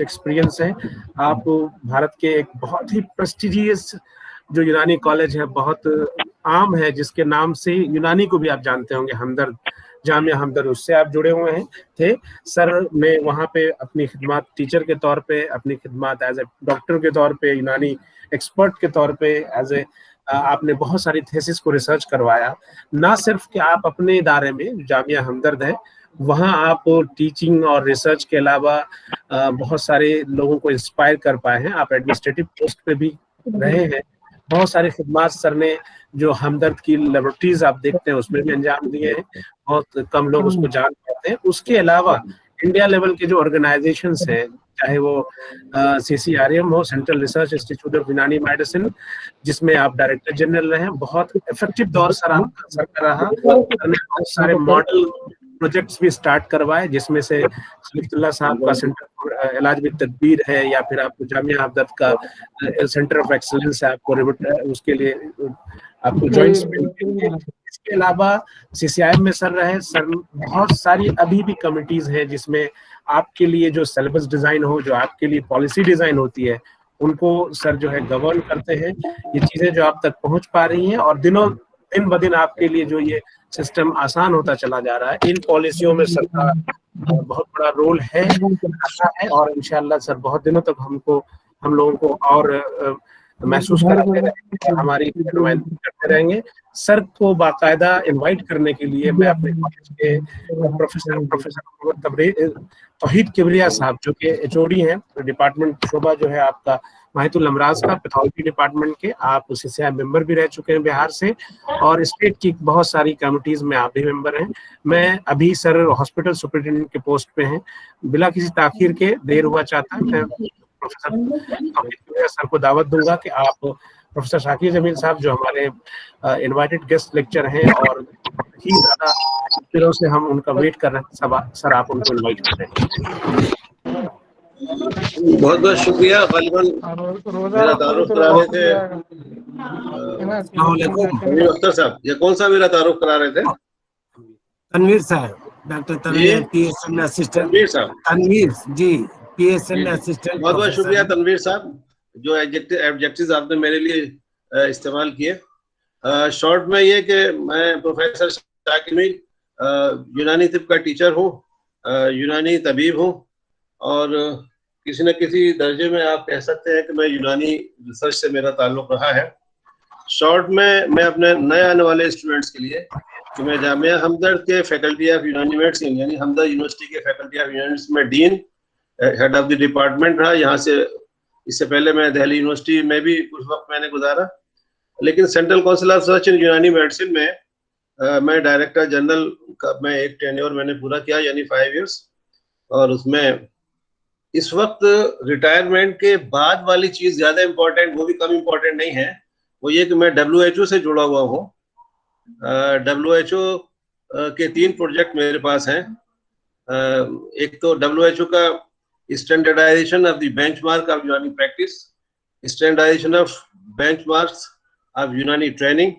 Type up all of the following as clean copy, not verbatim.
Experience है। आप भारत के एक बहुत ही प्रेस्टिजियस जो यूनानी कॉलेज है, बहुत आम है, जिसके नाम से यूनानी को भी आप जानते होंगे, हमदर्द, जामिया हमदर्द, उससे आप जुड़े हुए हैं थे। सर ने वहाँ पे अपनी खिदमत टीचर के तौर पे, अपनी खिदमत एज ए डॉक्टर के तौर पे, यूनानी एक्सपर्ट के तौर पे, एज ए आपने बहुत सारी थेसिस को रिसर्च करवाया। ना सिर्फ कि आप अपने इदारे में जामिया हमदर्द है, वहाँ आप टीचिंग और रिसर्च के अलावा बहुत सारे लोगों को इंस्पायर कर पाए हैं। आप एडमिनिस्ट्रेटिव पोस्ट पे भी रहे हैं। बहुत सारे खिदमात सर ने, जो हमदर्द की लेबोरेटरीज आप देखते हैं उसमें भी अंजाम दिए हैं, बहुत कम लोग उसको जान पाते हैं। उसके अलावा इंडिया लेवल के जो ऑर्गेनाइजेशंस हैं, चाहे वो CCRM हो, सेंट्रल रिसर्च इंस्टीट्यूट ऑफ यूनानी मेडिसिन, जिसमें आप डायरेक्टर जनरल रहे हैं, बहुत इफेक्टिव दौर सर का रहा। सर ने बहुत सारे मॉडल प्रोजेक्ट्स भी स्टार्ट करवाए, जिसमें से खलीफुल्लाह साहब का सेंटर फॉर इलाज विद तदबीर है, या फिर आपको जामिया हमदर्द का सेंटर ऑफ एक्सीलेंस है, आपको उसके लिए आपको जॉइंट। इसके अलावा CCIM में सर रहे। सर बहुत सारी अभी भी कमिटीज हैं जिसमें आपके लिए जो सिलेबस डिजाइन हो, जो आपके लिए पॉलिसी डिजाइन होती है, उनको सर जो है गवर्न करते हैं। ये चीजें जो आप तक पहुंच पा रही हैं, और दिन ब दिन आपके लिए जो ये सिस्टम आसान होता चला जा रहा है, इन पॉलिसियों में सर का बहुत बड़ा रोल है, और इंशाल्लाह सर बहुत दिनों तक हम लोगों को और महसूस कराते रहेंगे, हमारी नुमाइंदगी करते रहेंगे। सर को बाकायदा इनवाइट करने के लिए मैं अपने कॉलेज के प्रोफेसर तौहीद किबरिया साहब, जो कि HOD हैं, डिपार्टमेंट शोबा जो है आपका माहितुल अमराज का, पैथोलॉजी डिपार्टमेंट के, आप CCI मेंबर भी रह चुके हैं बिहार से, और स्टेट की बहुत सारी कमिटीज में आप भी मेंबर हैं। मैं अभी सर हॉस्पिटल सुपरिटेंडेंट के पोस्ट पे हैं। बिना किसी ताखीर के, देर हुआ चाहता है, मैं प्रोफेसर तौहीद किबरिया सर को दावत दूंगा कि आप प्रोफेसर शाकिर जमील साहब, जो हमारे इनवाइटेड गेस्ट लेक्चर हैं, और ही ज्यादा दिनों से हम उनका वेट कर रहे हैं, सर आप उनको इनवाइट कर रहे हैं। बहुत बहुत शुक्रिया। गालिबन मेरा तारुफ करा रहे थे तनवीर अख्तर साहब। ये कौन सा मेरा तारुफ करा रहे थे? तनवीर साहब, doctor Tanveer, PSN assistant Tanveer साहब। Tanveer ji, PSN assistant. बहुत बहुत शुक्रिया तनवीर साहब, जो एडजेक्टिव्स आपने मेरे लिए इस्तेमाल किए। शॉर्ट में ये कि मैं प्रोफेसर शाकिर जमील यूनानी तिब का टीचर हूँ, यूनानी तबीब हूँ, और किसी न किसी दर्जे में आप कह सकते हैं कि मैं यूनानी रिसर्च से मेरा ताल्लुक रहा है। शॉर्ट में मैं अपने नए आने वाले स्टूडेंट्स के लिए कि मैं जामिया हमदर्द के फैकल्टी ऑफ यूनानी मेडिसिन, यानी हमदर्द यूनिवर्सिटी के फैकल्टी ऑफ यूनानी मेडिसिन में dean, head of the department रहा। यहाँ से इससे पहले मैं दिल्ली यूनिवर्सिटी में भी कुछ वक्त मैंने गुजारा, लेकिन सेंट्रल काउंसिल ऑफ रिसर्च इन यूनानी मेडिसिन में मैं डायरेक्टर जनरल का मैं एक टेन्योर मैंने पूरा किया, यानी 5 इयर्स। और उसमें इस वक्त रिटायरमेंट के बाद वाली चीज ज्यादा इंपॉर्टेंट, वो भी कम इंपॉर्टेंट नहीं है, वो ये कि मैं WHO से जुड़ा हुआ हूँ। WHO के 3 प्रोजेक्ट मेरे पास हैं। एक तो WHO का standardisation of the benchmark of Unani practice, standardisation of benchmarks of Unani training,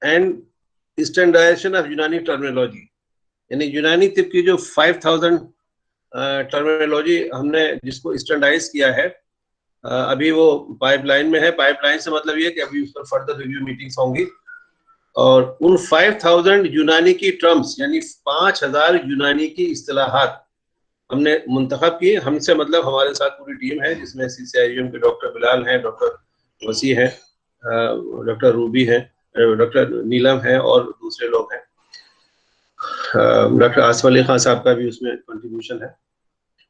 and standardisation of Unani terminology. यानी यूनानी तिब की जो 5000 टर्मिनोलॉजी हमने जिसको स्टैंडर्डाइज किया है, अभी वो पाइपलाइन में है। पाइपलाइन से मतलब ये कि अभी उस पर फर्दर रिव्यू मीटिंग्स होंगी, और उन 5000 यूनानी की टर्म्स, यानी 5000 यूनानी की इस्तिलाहात हमने मुंतखब की। हमसे मतलब हमारे साथ पूरी टीम है, जिसमें CCIM के डॉक्टर बिलाल हैं, डॉक्टर वसी हैं, डॉक्टर रूबी हैं, डॉक्टर नीलम हैं, और दूसरे लोग हैं। डॉक्टर आसिफ अली खान साहब का भी उसमें कंट्रीब्यूशन है।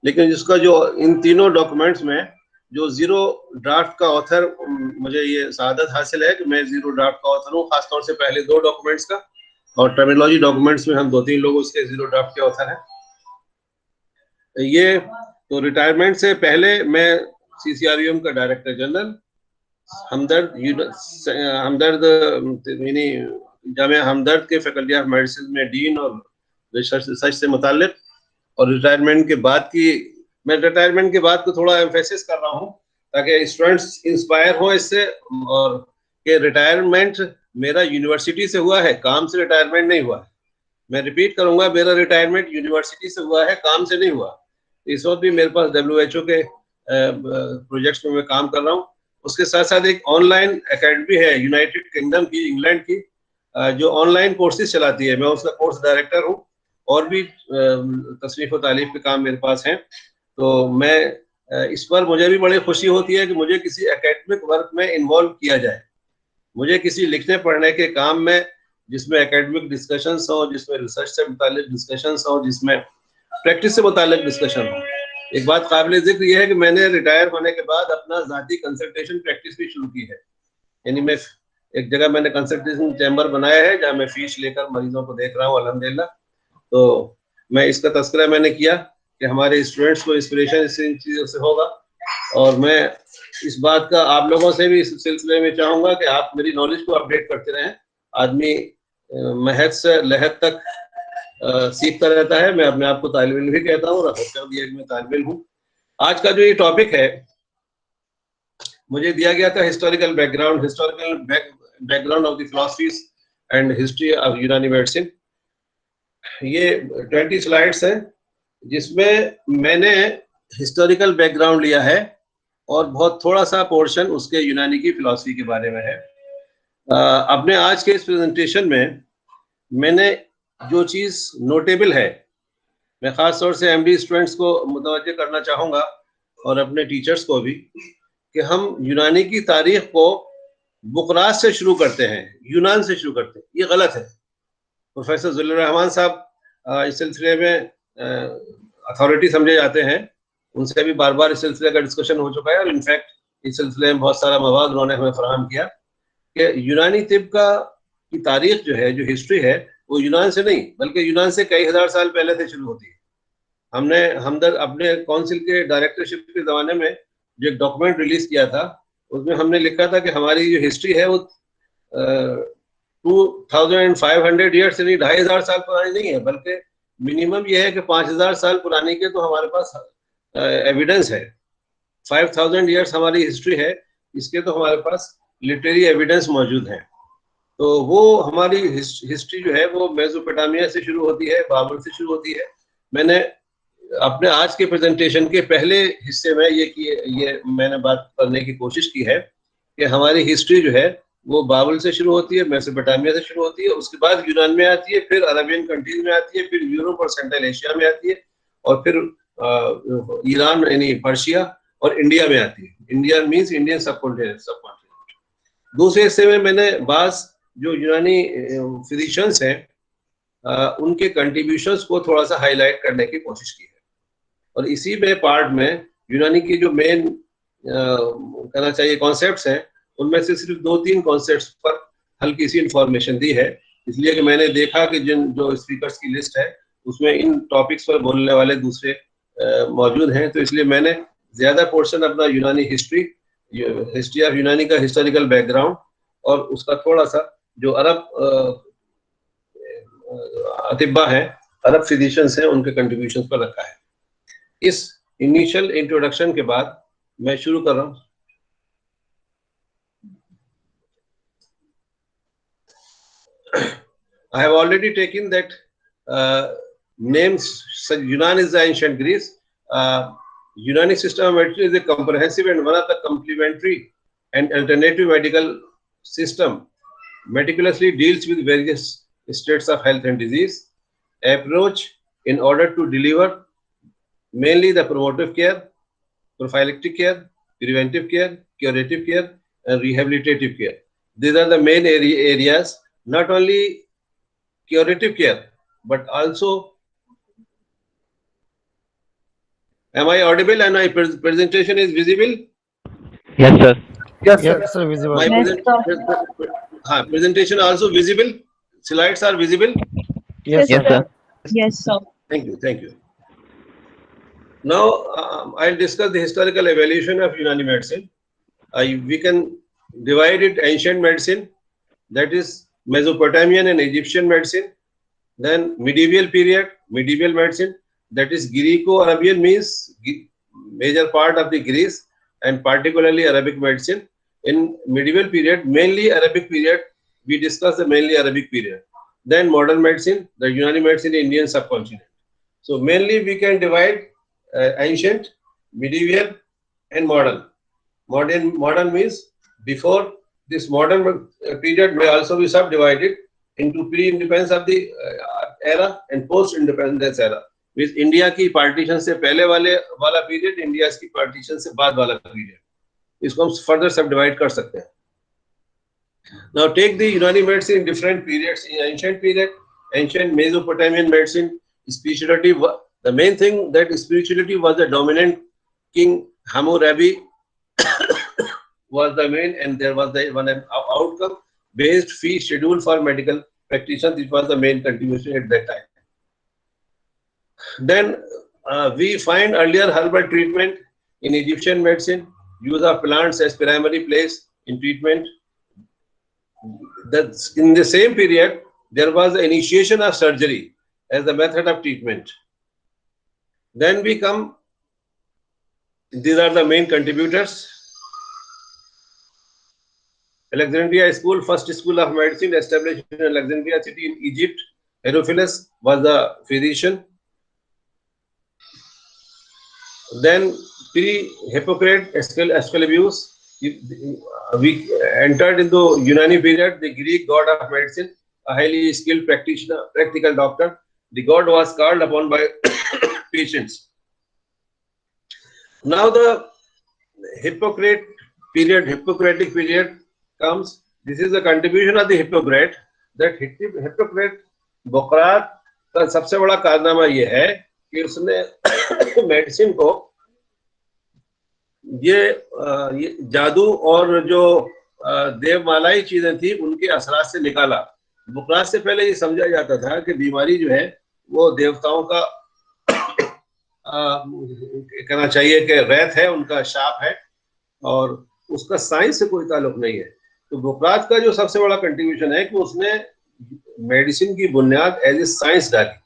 लेकिन जिसका जो इन तीनों डॉक्यूमेंट्स में जो जीरो ड्राफ्ट का ऑथर, मुझे ये सआदत हासिल है कि मैं जीरो ड्राफ्ट का ऑथर हूँ, खासतौर से पहले 2 डॉक्यूमेंट्स का, और टर्मिनोलॉजी डॉक्यूमेंट्स में हम 2-3 लोग उसके जीरो ड्राफ्ट के ऑथर हैं। ये तो रिटायरमेंट से पहले मैं CCRM का डायरेक्टर जनरल, हमदर्द यानी जामिया हमदर्द के फैकल्टी ऑफ मेडिसिन में डीन और रिसर्च से मुताल्लिक। और रिटायरमेंट के बाद की, मैं रिटायरमेंट के बाद को थोड़ा एम्फेसिस कर रहा हूँ ताकि स्टूडेंट्स इंस्पायर हो इससे, और कि रिटायरमेंट मेरा यूनिवर्सिटी से हुआ है, काम से रिटायरमेंट नहीं हुआ है। मैं रिपीट करूंगा, मेरा रिटायरमेंट यूनिवर्सिटी से हुआ है, काम से नहीं हुआ। इस वक्त भी मेरे पास WHO के प्रोजेक्ट्स में मैं काम कर रहा हूँ। उसके साथ साथ एक ऑनलाइन एकेडमी है यूनाइटेड किंगडम की, इंग्लैंड की, जो ऑनलाइन कोर्सेज चलाती है। मैं उसका कोर्स डायरेक्टर हूँ, और भी तसनीफ व तालीफ के काम मेरे पास हैं। तो मैं इस पर मुझे भी बड़ी खुशी होती है कि मुझे किसी एकेडमिक वर्क में इन्वॉल्व किया जाए, मुझे किसी लिखने पढ़ने के काम में, जिसमें एकेडमिक डिस्कशंस हो, जिसमें रिसर्च से मुतालिक डिस्कशंस हो, जिसमें प्रैक्टिस से मुतालिक डिस्कशन हो। एक बात काबिल जिक्र यह है कि मैंने रिटायर होने के बाद अपना ज़ाती कंसल्टेशन प्रैक्टिस भी शुरू की है। यानी मैं एक जगह मैंने कंसल्टेशन चैम्बर बनाया है जहाँ मैं फीस लेकर मरीजों को देख रहा हूँ अल्हम्दुलिल्लाह। तो मैं इसका तस्करा मैंने किया कि हमारे स्टूडेंट्स को इंस्पिरेशन इन चीज़ों से होगा, और मैं इस बात का आप लोगों से भी इस सिलसिले में चाहूँगा कि आप मेरी नॉलेज को अपडेट करते रहें। आदमी महज से लहद तक सीखता रहता है। मैं अपने आप को तालिब इल्म भी कहता हूँ, और मैं तालिब इल्म हूँ। आज का जो ये टॉपिक है, मुझे दिया गया था historical background of the philosophies and history of यूनानी मेडिसिन। ये 20 स्लाइड्स हैं, जिसमें मैंने हिस्टोरिकल बैकग्राउंड लिया है और बहुत थोड़ा सा पोर्शन उसके यूनानी की फिलॉसफी के बारे में है। अपने आज के इस प्रेजेंटेशन में मैंने जो चीज़ नोटेबल है, मैं ख़ास तौर से MD स्टूडेंट्स को मुतवज्जह करना चाहूँगा, और अपने टीचर्स को भी, कि हम यूनानी की तारीख को बुकरात से शुरू करते हैं, यूनान से शुरू करते हैं। ये गलत है। प्रोफेसर ज़ुल्लुर रहमान साहब इस सिलसिले में अथॉरिटी समझे जाते हैं, उनसे भी बार बार इस सिलसिले का डिस्कशन हो चुका है, और इनफैक्ट इस सिलसिले में बहुत सारा मवाद उन्होंने हमें फराहम किया कि यूनानी तिब की तारीख जो है, जो हिस्ट्री है, वो यूनान से नहीं बल्कि यूनान से कई हजार साल पहले से शुरू होती है। हमने हमदर्द अपने काउंसिल के डायरेक्टरशिप के ज़माने में जो एक डॉक्यूमेंट रिलीज किया था, उसमें हमने लिखा था कि हमारी जो हिस्ट्री है वो 2500 ईयर्स यानी 2500 साल पुरानी नहीं है, बल्कि मिनिमम ये है कि 5000 साल पुरानी के तो हमारे पास एविडेंस है। 5000 ईयर्स हमारी हिस्ट्री है, इसके तो हमारे पास लिटरेरी एविडेंस मौजूद है। तो वो हमारी हिस्ट्री जो है वो मेसोपोटामिया से शुरू होती है, बाबर से शुरू होती है। मैंने अपने आज के प्रेजेंटेशन के पहले हिस्से में ये मैंने बात करने की कोशिश की है कि हमारी हिस्ट्री जो है वो बाबल से शुरू होती है, मेसोपोटामिया से शुरू होती है, उसके बाद यूनान में आती है, फिर अरबियन कंट्रीज में आती है, फिर यूरोप और सेंट्रल एशिया में आती है, और फिर ईरान यानी पर्शिया और इंडिया में आती है। India means Indian subcontinent. दूसरे हिस्से में मैंने बास जो यूनानी फिजिशियंस हैं उनके कंट्रीब्यूशंस को थोड़ा सा हाईलाइट करने की कोशिश की है, और इसी में पार्ट में यूनानी की जो मेन कहना चाहिए कॉन्सेप्ट्स हैं, उनमें से सिर्फ 2-3 कॉन्सेप्ट्स पर हल्की सी इंफॉर्मेशन दी है, इसलिए कि मैंने देखा कि जो स्पीकर्स की लिस्ट है उसमें इन टॉपिक्स पर बोलने वाले दूसरे मौजूद हैं, तो इसलिए मैंने ज्यादा पोर्शन अपना यूनानी हिस्ट्री ऑफ यूनानी का हिस्टोरिकल बैकग्राउंड और उसका थोड़ा सा जो अरब अतिब्बा हैं, अरब फिजिशियंस हैं, उनके कंट्रीब्यूशंस पर रखा है। इस इनिशियल इंट्रोडक्शन के बाद मैं शुरू कर रहा हूँ। I have already taken that names. Yunan is the ancient Greece. Unani system of medicine is a comprehensive and one of the complementary and alternative medical system. Meticulously deals with various states of health and disease. Approach in order to deliver mainly the promotive care, prophylactic care, preventive care, curative care, and rehabilitative care. These are the main areas. Not only curative care, but also, am I audible and my presentation is visible? Yes, sir. Yes, sir, visible. My presentation also visible? Slides are visible? Yes, Yes, sir. Yes, sir. Thank you, thank you. Now, I'll discuss the historical evolution of Unani medicine. We can divide it ancient medicine, that is Mesopotamian and Egyptian medicine, then medieval period, medieval medicine, that is Greco-Arabian, means major part of the Greece and particularly Arabic medicine. In medieval period, mainly Arabic period, we discuss the mainly Arabic period. Then modern medicine, the Unani medicine in Indian subcontinent. So mainly we can divide ancient, medieval, and modern. Modern means before this modern period may also be subdivided into pre-independence of the era and post-independence era. Means India की partition से पहले वाला period, India की partition से बाद वाला period. इसको हम further subdivide कर सकते हैं. Now take the Unani medicine in different periods. In ancient period, ancient Mesopotamian medicine, spirituality. The main thing that spirituality was the dominant. King Hammurabi was the main, and there was the one outcome-based fee schedule for medical practitioners. It was the main contribution at that time. Then we find earlier herbal treatment in Egyptian medicine, use of plants as primary place in treatment. That in the same period there was the initiation of surgery as the method of treatment. Then we come. These are the main contributors. Alexandria School, first school of medicine established in Alexandria city in Egypt. Herophilus was the physician. Then pre-Hippocrates, Asclepius. We entered into Unani period, the Greek god of medicine, a highly skilled practitioner, practical doctor. The god was called upon by patients. Now the Hippocratic period comes. This is the contribution of the Hippocrates. That Hippocrates, बोकरात का सबसे बड़ा कारनामा ये है कि उसने medicine को ये जादू और जो देवमालाई चीजें थी उनके असरात से निकाला. बुकरात से पहले ये समझा जाता था कि बीमारी जो है वो देवताओं का कहना चाहिए कि रैत है, उनका शाप है और उसका साइंस से कोई ताल्लुक नहीं है. तो बुकरात का जो सबसे बड़ा कंट्रीब्यूशन है कि उसने मेडिसिन की बुनियाद एज ए साइंस डाली.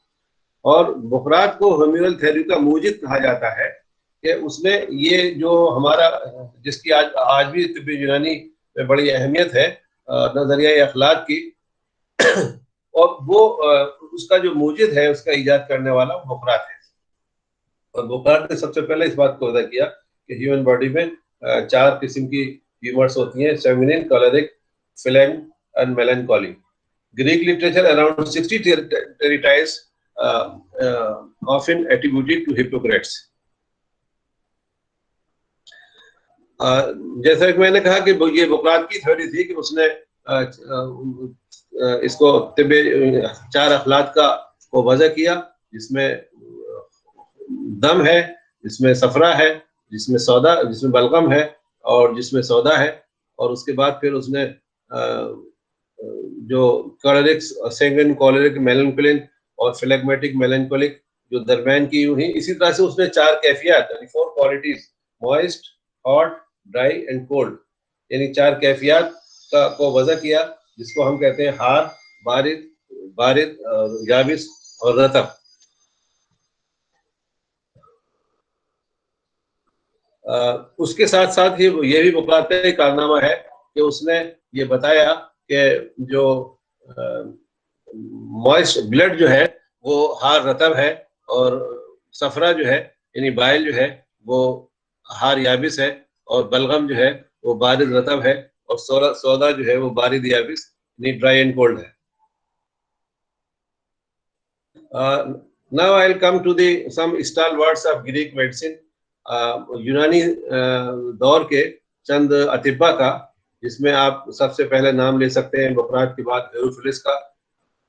और बुकरात को होम्योपैथी थ्योरी का मूजिद कहा जाता है कि उसने ये जो हमारा जिसकी आज भी तिब्बी यूनानी में बड़ी अहमियत है, नजरिया अखलाक की, और वो उसका जो मूजिद है, उसका ईजाद करने वाला बुकरात है. और बुकरात ने सबसे पहले इस बात को अदा किया कि ह्यूमन बॉडी में 4 किस्म की ह्यूमर्स होती हैं: सेमिनिन, कॉलेरिक, फिलेन and melancholy. Greek literature around 60 treatise often attributed to Hippocrates. जैसा कि मैंने कहा कि ये बुकरात की थ्योरी थी कि उसने इसको तिब्बे 4 अखलाक को वजह किया, जिसमें दम है, जिसमें सफरा है, जिसमें बलगम है और जिसमें सौदा है. और उसके बाद फिर उसने जो कॉलेरिक, सैंगुइन, कॉलेरिक, मेलनकोलिक और फिलेग्मेटिक मेलनकोलिक जो दरमियान की हुई, इसी तरह से उसने 4 कैफियत यानी 4 qualities, moist, hot, dry and cold, यानी 4 कैफियत को वजह किया, जिसको हम कहते हैं हार, बारिद, याबिस और रतब. उसके साथ साथ ही ये भी बुकरात का कारनामा है कि उसने ये बताया कि जो मॉइस्ट ब्लड जो है वो हार रतब है, और सफरा जो है यानी बाइल जो है वो हार याबिस है, और बलगम जो है वो बारिद रतब है, और सौदा जो है वो बारिद याबिस यानी ड्राई एंड कोल्ड है. Now I'll come to the some stalwarts of Greek medicine. यूनानी दौर के चंद अतिब्बा का, जिसमें आप सबसे पहले नाम ले सकते हैं बुकरात के बाद हेरोफिलस का.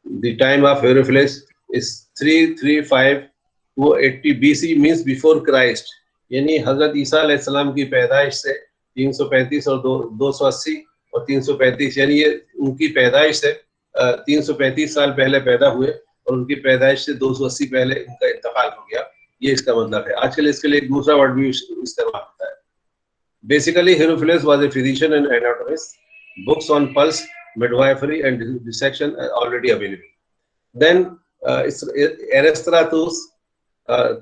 The time of Herophilus is 335 to 80 BC, means before Christ, यानी हजरत ईसा अलैहिस्सलाम की पैदाइश से 335 और 280 और 335, यानी ये उनकी पैदाइश से 335 साल पहले पैदा हुए और उनकी पैदाइश से 280 पहले इनका इंतकाल हो गया. ये इसका मतलब है. आजकल इसके लिए एक दूसरा वर्ड भी इस्तेमाल होता है. Basically Herophilus was a physician and anatomist. Books on pulse, midwifery and dissection are already available. Then Eratosthenes,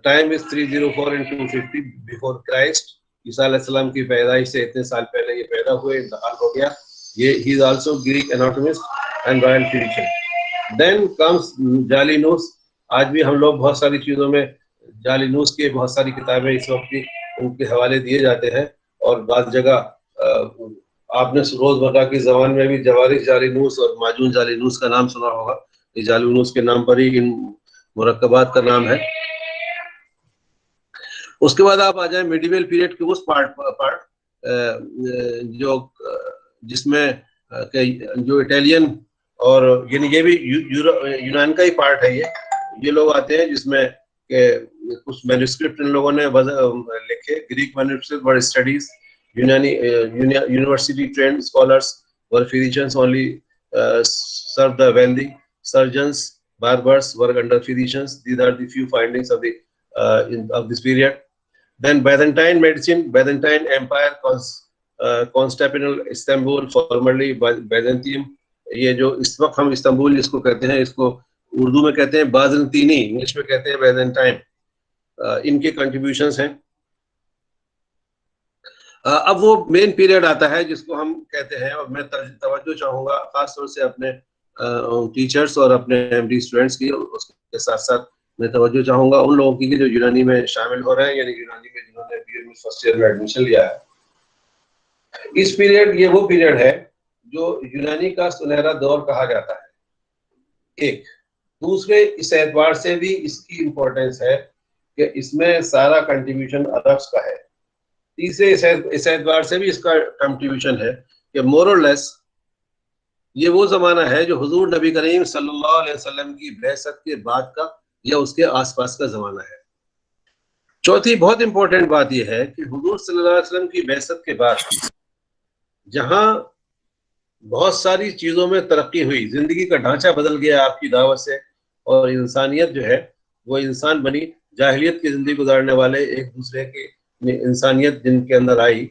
time is 304 and 250 before Christ. ईसा अलैहिस्सलाम की पैदाइश से इतने साल पहले ये पैदा हुए, इंतकाल हो गया. ये he is also Greek anatomist and royal physician. Then comes Jalinus. आज भी हम लोग बहुत सारी चीजों में जालिनूस की बहुत सारी किताबें इस वक्त की उनके हवाले दिए जाते हैं, और बाद जगह आपने रोजमर्रा की जबान में भी जवारिस जालिनूस और माजून जालिनूस का नाम सुना होगा। ये जालिनूस के नाम पर ही इन मुरक्कबात का नाम है। उसके बाद आप आ जाए मिडिवल पीरियड के उस पार्ट जो जिसमें जो इटालियन और यानी ये भी यूनान का ही पार्ट है। ये लोग आते हैं जिसमें कुछ मैन्युस्क्रिप्ट इन लोगों ने लिखे, Greek manuscript were studies, Unani university trained scholars were physicians only serve the wealthy, surgeons barbers work under physicians. These are the few findings of the of this period. Then Byzantine medicine, Byzantine Empire, Constantinople, Istanbul, formerly Byzantium. ये जो इस वक्त हम Istanbul इसको कहते हैं, इसको उर्दू में कहते हैं बाज़ंतीनी, इंग्लिश में कहते हैं बैजेंटाइन। इनके कंट्रीब्यूशंस हैं। अब वो मेन पीरियड आता है जिसको हम कहते हैं, और मैं तवज्जो चाहूंगा खासतौर से अपने टीचर्स और अपने एमडी स्टूडेंट्स की, उसके साथ साथ मैं तवज्जो चाहूंगा उन लोगों की जो यूनानी में शामिल हो रहे हैं, यानी यूनानी में जिन्होंने बीए में फर्स्ट ईयर में एडमिशन लिया है। इस पीरियड, ये वो पीरियड है जो यूनानी का सुनहरा दौर कहा जाता है। एक दूसरे इस एतबार से भी इसकी इम्पोर्टेंस है कि इसमें सारा कंट्रीब्यूशन अरब्स का है। तीसरे इस एतबार से भी इसका कंट्रीब्यूशन है कि मोर और लेस ये वो जमाना है जो हुजूर नबी करीम सल्लल्लाहु अलैहि वसल्लम की बैसत के बाद का या उसके आसपास का जमाना है। चौथी बहुत इंपॉर्टेंट बात यह है कि हुजूर सल्लल्लाहु अलैहि वसल्लम की बैसत के बाद जहां बहुत सारी चीजों में तरक्की हुई, जिंदगी का ढांचा बदल गया आपकी दावत से, और इंसानियत जो है वो इंसान बनी। जाहिलियत की जिंदगी गुजारने वाले एक दूसरे के इंसानियत जिनके अंदर आई।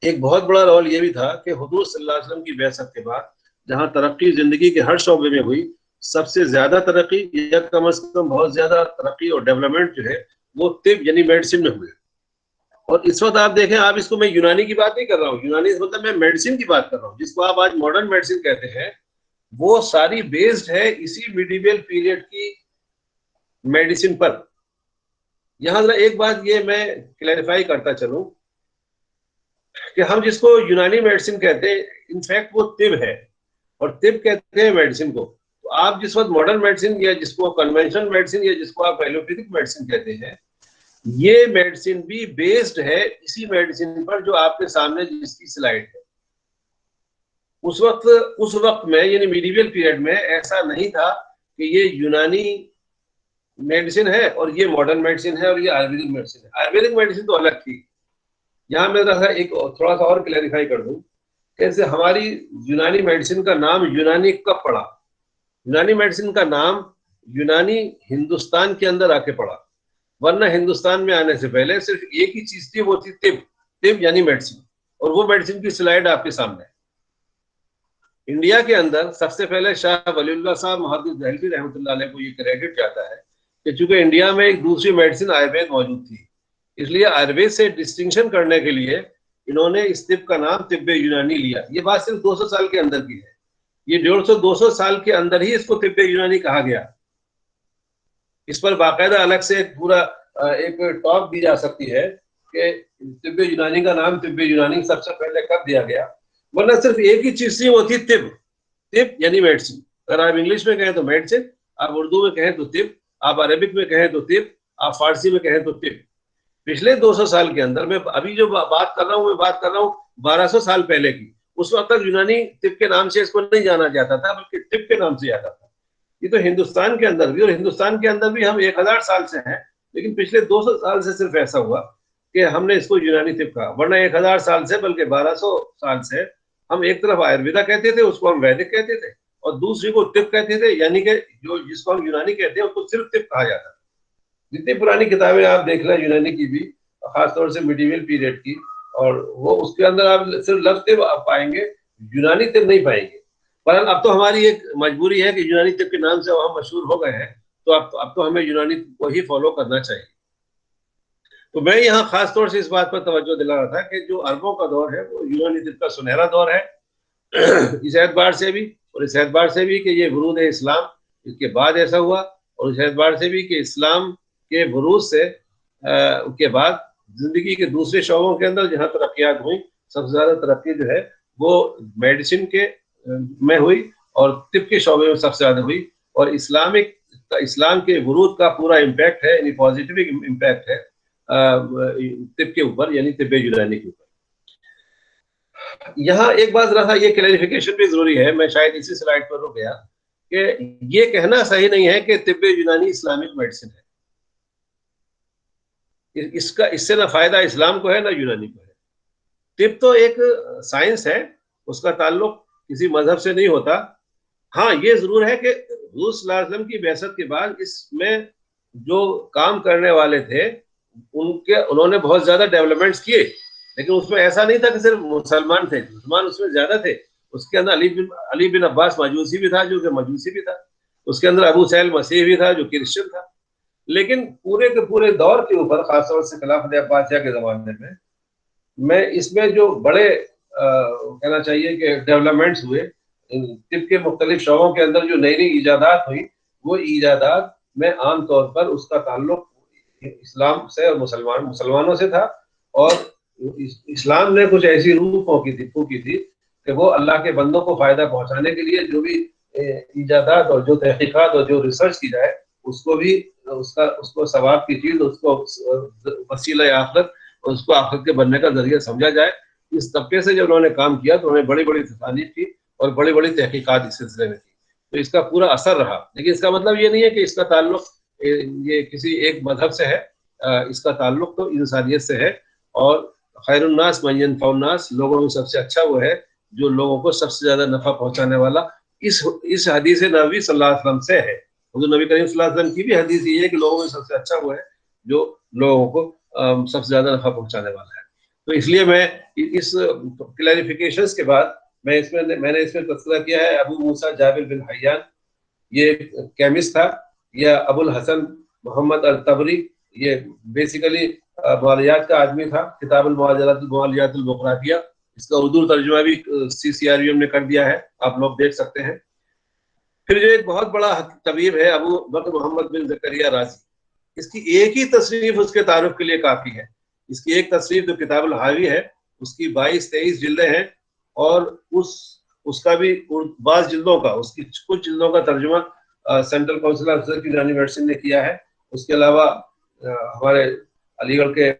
एक बहुत बड़ा रोल ये भी था कि हुजूर सल्लल्लाहु अलैहि वसल्लम की बैसत के बाद जहां तरक्की जिंदगी के हर शोबे में हुई, सबसे ज्यादा तरक्की या कम से कम बहुत ज्यादा तरक्की और डेवलपमेंट जो है वो तिब यानी मेडिसिन में हुए। और इस वक्त आप देखें, आप इसको, मैं यूनानी की बात नहीं कर रहा हूँ, यूनानी मतलब मैं मेडिसिन की बात कर रहा हूँ, जिसको आप आज मॉडर्न मेडिसिन कहते हैं, वो सारी बेस्ड है इसी मिडिवल पीरियड की मेडिसिन पर। यहां जरा एक बात ये मैं क्लैरिफाई करता चलूं कि हम जिसको यूनानी मेडिसिन कहते हैं, इनफैक्ट वो तिब है, और तिब कहते हैं मेडिसिन को। तो आप जिस वक्त मॉडर्न मेडिसिन या जिसको कन्वेंशनल मेडिसिन या जिसको आप एलोपैथिक मेडिसिन कहते हैं, ये मेडिसिन भी बेस्ड है इसी मेडिसिन पर जो आपके सामने जिसकी स्लाइड है। उस वक्त में यानी मिडिवल पीरियड में ऐसा नहीं था कि ये यूनानी मेडिसिन है और ये मॉडर्न मेडिसिन है और ये आयुर्वेदिक मेडिसिन है। आयुर्वेदिक मेडिसिन तो अलग थी। यहाँ मैं एक थोड़ा सा और क्लैरिफाई कर दूं, कैसे हमारी यूनानी मेडिसिन का नाम यूनानी कब पड़ा। यूनानी मेडिसिन का नाम यूनानी हिंदुस्तान के अंदर आके पड़ा, वरना हिंदुस्तान में आने से पहले सिर्फ एक ही चीज थी, वो थी तिब। तिब यानी मेडिसिन, और वो मेडिसिन की स्लाइड आपके सामने है। इंडिया के अंदर सबसे पहले शाह वलीउल्लाह साहब मुहद्दिस दहलवी रहमतुल्लाह अलैह को ये क्रेडिट जाता है कि चूंकि इंडिया में एक दूसरी मेडिसिन आयुर्वेद मौजूद थी, इसलिए आयुर्वेद से डिस्टिंक्शन करने के लिए इन्होंने इस तिब का नाम तिब्बे यूनानी लिया। ये बात सिर्फ 200 साल के अंदर की है। ये 150-200 साल के अंदर ही इसको तिब्बे यूनानी कहा गया। इस पर बाकायदा अलग से पूरा एक टॉक दी जा सकती है कि तिब्बे यूनानी का नाम तिब्बे यूनानी सबसे पहले कब दिया गया, वरना सिर्फ एक ही चीज थी, वो थी तिब। तिब यानी मेडिसिन। अगर आप इंग्लिश में कहें तो मेडिसिन, आप उर्दू में कहें तो तिब, आप अरबिक में कहें तो तिब, आप फारसी में कहें तो तिब। पिछले 200 साल के अंदर, मैं अभी जो बात कर रहा हूँ, मैं बात कर रहा हूँ 1200 साल पहले की। उस वक्त तक यूनानी तिब के नाम से इसको नहीं जाना जाता था, बल्कि तिब के नाम से जाता था। ये तो हिंदुस्तान के अंदर भी, और हिंदुस्तान के अंदर भी हम 1000 साल से हैं, लेकिन पिछले 200 साल से सिर्फ ऐसा हुआ कि हमने इसको यूनानी तिब कहा, वरना 1000 साल से, बल्कि 1200 साल से हम एक तरफ आयुर्वेदा कहते थे, उसको हम वैदिक कहते थे, और दूसरी को तिब कहते थे, यानी कि जो जिसको हम यूनानी कहते हैं उसको सिर्फ तिब कहा जाता है। जितनी पुरानी किताबें आप देख लें यूनानी की भी, खासतौर से मिडिवल पीरियड की, और वो उसके अंदर आप सिर्फ लफ्ज तिब आप पाएंगे, यूनानी तिब नहीं पाएंगे। पर अब तो हमारी एक मजबूरी है कि यूनानी तिब के नाम से हम मशहूर हो गए हैं, तो अब तो हमें यूनानी को ही फॉलो करना चाहिए। तो मैं यहाँ खासतौर से इस बात पर तवज्जो दिला रहा था कि जो अरबों का दौर है वो यूनानी तिब का सुनहरा दौर है, इस एतबार से भी, और इस एतबार से भी कि ये वरूद इस्लाम, इसके बाद ऐसा हुआ, और इस एतबार से भी कि इस्लाम के बुरूज से के बाद जिंदगी के दूसरे शोबों के अंदर जहाँ तरक्कियात हुई, सबसे ज्यादा तरक्की जो है वो मेडिसिन के में हुई और तिब के शोबे में सबसे ज्यादा हुई। और इस्लाम के वुरूद का पूरा इम्पैक्ट है, यानी पॉजिटिव इम्पैक्ट है तिब के ऊपर, यानी तिब्बे यूनानी के ऊपर। यहाँ एक बात रहा, ये क्लैरिफिकेशन भी जरूरी है, मैं शायद इसी स्लाइड पर रुक गया, कि ये कहना सही नहीं है कि तिब्बे यूनानी इस्लामिक मेडिसिन है। इससे ना फायदा इस्लाम को है ना यूनानी को है। तिब तो एक साइंस है, उसका ताल्लुक किसी मजहब से नहीं होता। हाँ, ये जरूर है कि हुज़ूर सल्लल्लाहु अलैहि वसल्लम की बेअसत के बाद इसमें जो काम करने वाले थे उन्होंने बहुत ज्यादा डेवलपमेंट्स किए, लेकिन उसमें ऐसा नहीं था कि सिर्फ मुसलमान थे, मुसलमान उसमें ज्यादा थे। उसके अंदर अली बिन अब्बास मजूसी भी था, जो कि मजूसी भी था। उसके अंदर अबू सैल मसीह भी था, जो क्रिश्चियन था। लेकिन पूरे के पूरे दौर के ऊपर, खासतौर से खिलाफत अब्बासिया के जमाने में, मैं इसमें जो बड़े कहना चाहिए कि डेवलपमेंट्स हुए तिब के मुख्तलिफ शोबों के अंदर, जो नई नई ईजादात हुई, वो ईजादात में आम तौर पर उसका ताल्लुक इस्लाम से और मुसलमानों से था। और इस्लाम ने कुछ ऐसी रूह की थी कि वो अल्लाह के बंदों को फायदा पहुंचाने के लिए जो भी ईजादात और जो तहकीकात और जो रिसर्च की जाए, उसको भी उसको सवाब की चीज, उसको वसीला आखिरत, उसको आखिरत के बनने का जरिया समझा जाए। इस तबके से जब उन्होंने काम किया तो उन्होंने बड़ी बड़ी तसानीफ की और बड़ी बड़ी तहकीकात इस सिलसिले में की, तो इसका पूरा असर रहा। लेकिन इसका मतलब ये नहीं है कि इसका ताल्लुक ये किसी एक मजहब से है, इसका ताल्लुक तो इंसानियत से है। और खैरुन्नास मन यनफउन्नास, लोगों में सबसे अच्छा वो है जो लोगों को सबसे ज्यादा नफा पहुंचाने वाला। इस हदीस नबी सल्लल्लाहु अलैहि वसल्लम से है। हुज़ूर नबी करीम सल्लल्लाहु अलैहि वसल्लम की भी हदीस ये है कि लोगों में सबसे अच्छा वो है जो लोगों को सबसे ज्यादा नफा पहुंचाने वाला है। तो इसलिए मैं इस क्लैरिफिकेशंस के बाद मैंने इसमें तस्करा किया है अबू मूसा जाबिर बिन हय्यान, ये केमिस्ट था, या अबुल हसन मोहम्मद अल तबरी, ये बेसिकली मौलियात का आदमी था। किताबुल मौलियातुल बुखराफिया, इसका उर्दू तर्जुमा भी CCRUM ने कर दिया है, आप लोग देख सकते हैं। फिर जो एक बहुत बड़ा तबीब है अबू बकर मोहम्मद बिन ज़करिया राज़ी, इसकी एक ही तसनीफ उसके तारुफ के लिए काफी है। इसकी एक तसनीफ जो किताबुल हावी है, उसकी 22-23 जिल्दें हैं, और उसका भी बाज़ जिल्दों का, उसकी कुछ जिल्दों का तर्जुमा सेंट्रल काउंसिल ऑफ रिसर्च यूनानी मेडिसिन ने किया है। उसके अलावा हमारे अलीगढ़ के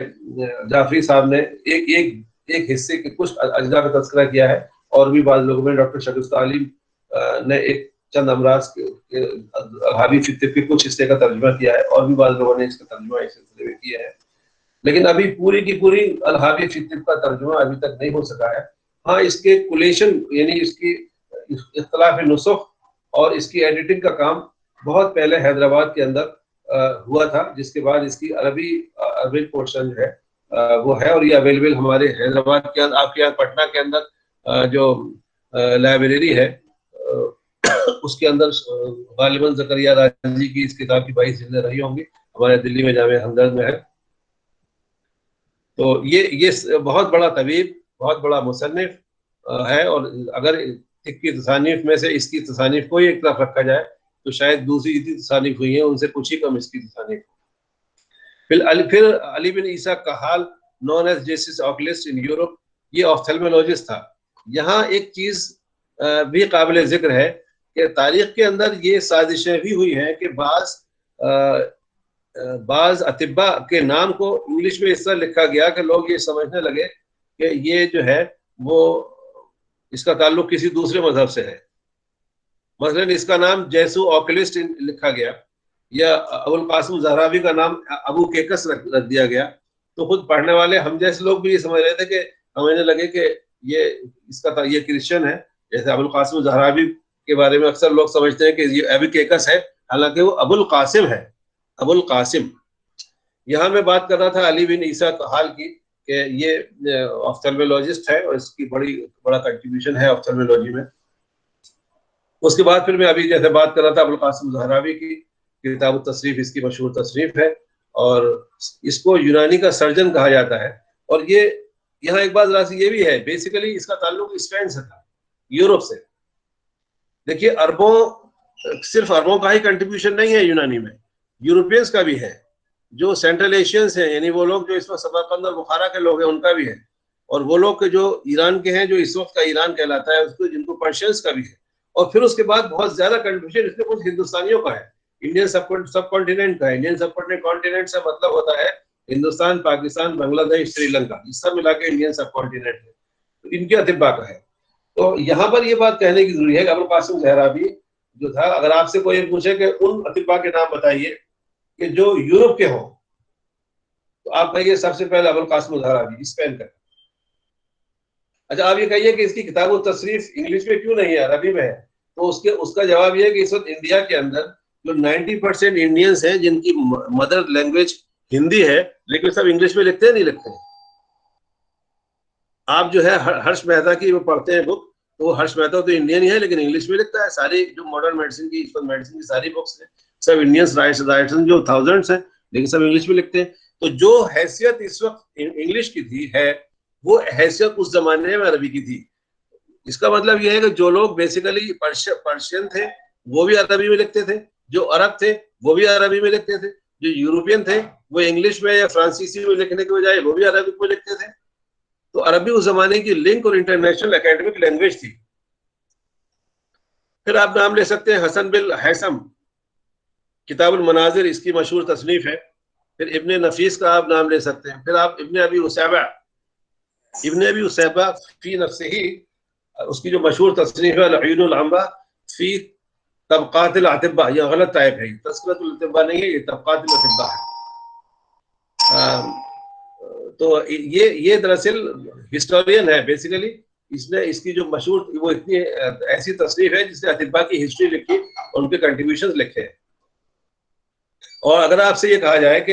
जाफरी साहब ने एक हिस्से के कुछ अज्जा का तस्करा किया है, और भी बाद लोगों में डॉक्टर शगुफ्ता अलीम ने एक चंद अमराज के हावी फित्ते के कुछ हिस्से का तर्जुमा किया है, और भी बाद लोगों ने इसका तर्जुमा इस सिलसिले में किया है। लेकिन अभी पूरी की पूरी अलहावी फित्ते का तर्जुमा अभी तक नहीं हो सका है। हाँ, इसके कुलेशन यानी इसकी इख्तिलाफ नुसख और इसकी एडिटिंग का काम बहुत पहले हैदराबाद के अंदर हुआ था, जिसके बाद इसकी अरबिक पोर्शन जो है वो है, और ये अवेलेबल हमारे हैदराबाद के अंदर, आपके यहाँ पटना के अंदर जो लाइब्रेरी है उसके अंदर गालिबन ज़करिया राज़ी की इस किताब की 22 जिल्दें रही होंगी। हमारे दिल्ली में जामे हमदर्द में है। तो ये बहुत बड़ा तबीब, बहुत बड़ा मुसन्निफ है, और अगर इसकी तसानीफ में से इसकी तसानीफ को ही एक तरफ रखा जाए तो शायद दूसरी जितनी तसानीफ हुई है उनसे कुछ ही कम इसकी तसानीफ। फिर अली बिन ईसा कहाल, नॉन एज जेसिस ऑकुलिस्ट इन यूरोप, ये ऑफ्थेल्मोलॉजिस्ट था। यहाँ एक चीज भी काबिल जिक्र है कि तारीख के अंदर ये साजिशें भी हुई हैं कि बाज अतिब्बा के नाम को इंग्लिश में इस तरह लिखा गया कि लोग ये समझने लगे कि ये जो है वो इसका ताल्लुक किसी दूसरे मजहब से है। मसलन इसका नाम जैसु ऑकुलिस्ट लिखा गया, या अबुल कासिम ज़हरावी का नाम अबू केकस रख दिया गया। तो खुद पढ़ने वाले हम जैसे लोग भी ये समझ रहे थे कि समझने लगे कि ये क्रिश्चियन है। जैसे अबुल कासिम ज़हरावी के बारे में अक्सर लोग समझते हैं कि ये अबू केकस है, हालांकि वो अबुल कासिम है, अबुल कासिम। यहाँ मैं बात कर रहा था अली बिन ईसा कहाल की, कि ये ऑफ्थेल्मोलॉजिस्ट है और इसकी बड़ा कंट्रीब्यूशन है ऑफ्थेल्मोलॉजी में। उसके बाद फिर मैं अभी जैसे बात कर रहा था अबुल कासिम ज़हरावी की किताब तसरीफ, इसकी मशहूर तसरीफ है, और इसको यूनानी का सर्जन कहा जाता है। और ये यहाँ एक बात राशि ये भी है, बेसिकली इसका ताल्लुक स्पेन से था, यूरोप से। देखिए सिर्फ अरबों का ही कंट्रीब्यूशन नहीं है यूनानी में, यूरोपियंस का भी है। जो सेंट्रल एशियंस हैं, यानी वो लोग जो इस वक्त समरकंद और बुखारा के लोग हैं, उनका भी है। और वो लोग के जो ईरान के हैं, जो इस वक्त का ईरान कहलाता है, उसको जिनको पर्शियंस का भी है। और फिर उसके बाद बहुत ज्यादा कंट्रीब्यूशन इसमें कुछ हिंदुस्तानियों का है, इंडियन सब कॉन्टिनेंट का है। इंडियन सब कॉन्टिनेंट से मतलब होता है हिंदुस्तान, पाकिस्तान, बांग्लादेश, श्रीलंका, ये सब मिला के इंडियन सब कॉन्टिनेंट है। तो इनके अतिब्बा का है। तो यहाँ पर ये बात कहने की जरूरी है कि अबुल कासिम ज़हरावी जो था, अगर आपसे कोई पूछे कि उन अतिब्बा के नाम बताइए कि जो यूरोप के हों, तो आप कहिए सबसे पहले अबुल कासिम ज़हरावी, स्पेन का। अच्छा, आप ये कहिए कि इसकी किताब व तसरीफ इंग्लिश में क्यों नहीं है, अरबी में है? तो उसका जवाब ये है कि इस वक्त इंडिया के अंदर जो 90% इंडियंस हैं जिनकी मदर लैंग्वेज हिंदी है, लेकिन सब इंग्लिश में लिखते हैं, नहीं लिखते हैं। आप जो है हर्ष मेहता की वो पढ़ते हैं बुक, तो हर्ष मेहता तो इंडियन ही है, लेकिन इंग्लिश में लिखता है। सारी जो मॉडर्न मेडिसिन की सारी बुक्स हैं, सब इंडियंस राइटर्स जो थाउजेंड्स हैं, लेकिन सब इंग्लिश में लिखते हैं। तो जो हैसियत इस वक्त इंग्लिश की थी है, वो हैसियत उस जमाने में अरबी की थी। इसका मतलब यह है कि जो लोग बेसिकली पर्शियन थे वो भी अरबी में लिखते थे, जो अरब थे वो भी अरबी में लिखते थे, जो यूरोपियन थे वो इंग्लिश में या फ्रांसीसी में लिखने के बजाय वो भी अरबिक में लिखते थे। तो अरबी उस जमाने की लिंक और इंटरनेशनल एकेडमिक लैंग्वेज थी। फिर आप नाम ले सकते हैं हसन बिन हैसम, किताबुल मनाजिर इसकी मशहूर तसनीफ है। फिर इब्ने नफीस का आप नाम ले सकते हैं। फिर आप इब्ने अबी उसैबा फी नफ्सिही, उसकी जो मशहूर तसनीफ है अल-उयूनुल अम्बा फी तबक़ातिल अतिब्बा, ये गलत टाइप है, तज़किरतुल अतिब्बा नहीं है, ये तबक़ातिल अतिब्बा है। तो ये दरअसल हिस्टोरियन है बेसिकली। इसने इसकी जो मशहूर वो इतनी ऐसी तसनीफ है जिसने अतिब्बा की हिस्ट्री लिखी और उनके कंट्रीब्यूशंस लिखे हैं। और अगर आपसे ये कहा जाए कि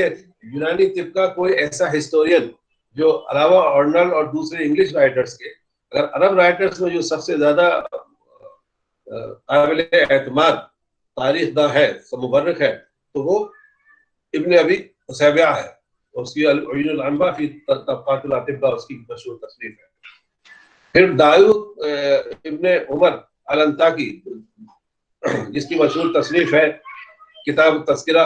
यूनानी तिब का कोई ऐसा हिस्टोरियन जो अलावा ऑर्नल और दूसरे इंग्लिश राइटर्स के, अगर अरब राइटर्स में जो सबसे ज्यादा काबिल एतमाद तारीख दा है, मुबर्रिख है, तो वो इब्ने अबी उसैबा है। उसकी अल-उयूनुल अम्बा फी तबक़ातिल अतिब्बा उसकी मशहूर तसनीफ है। फिर दाऊद इब्ने उमर अल-अंताकी, जिसकी मशहूर तसनीफ है किताब तज़किरा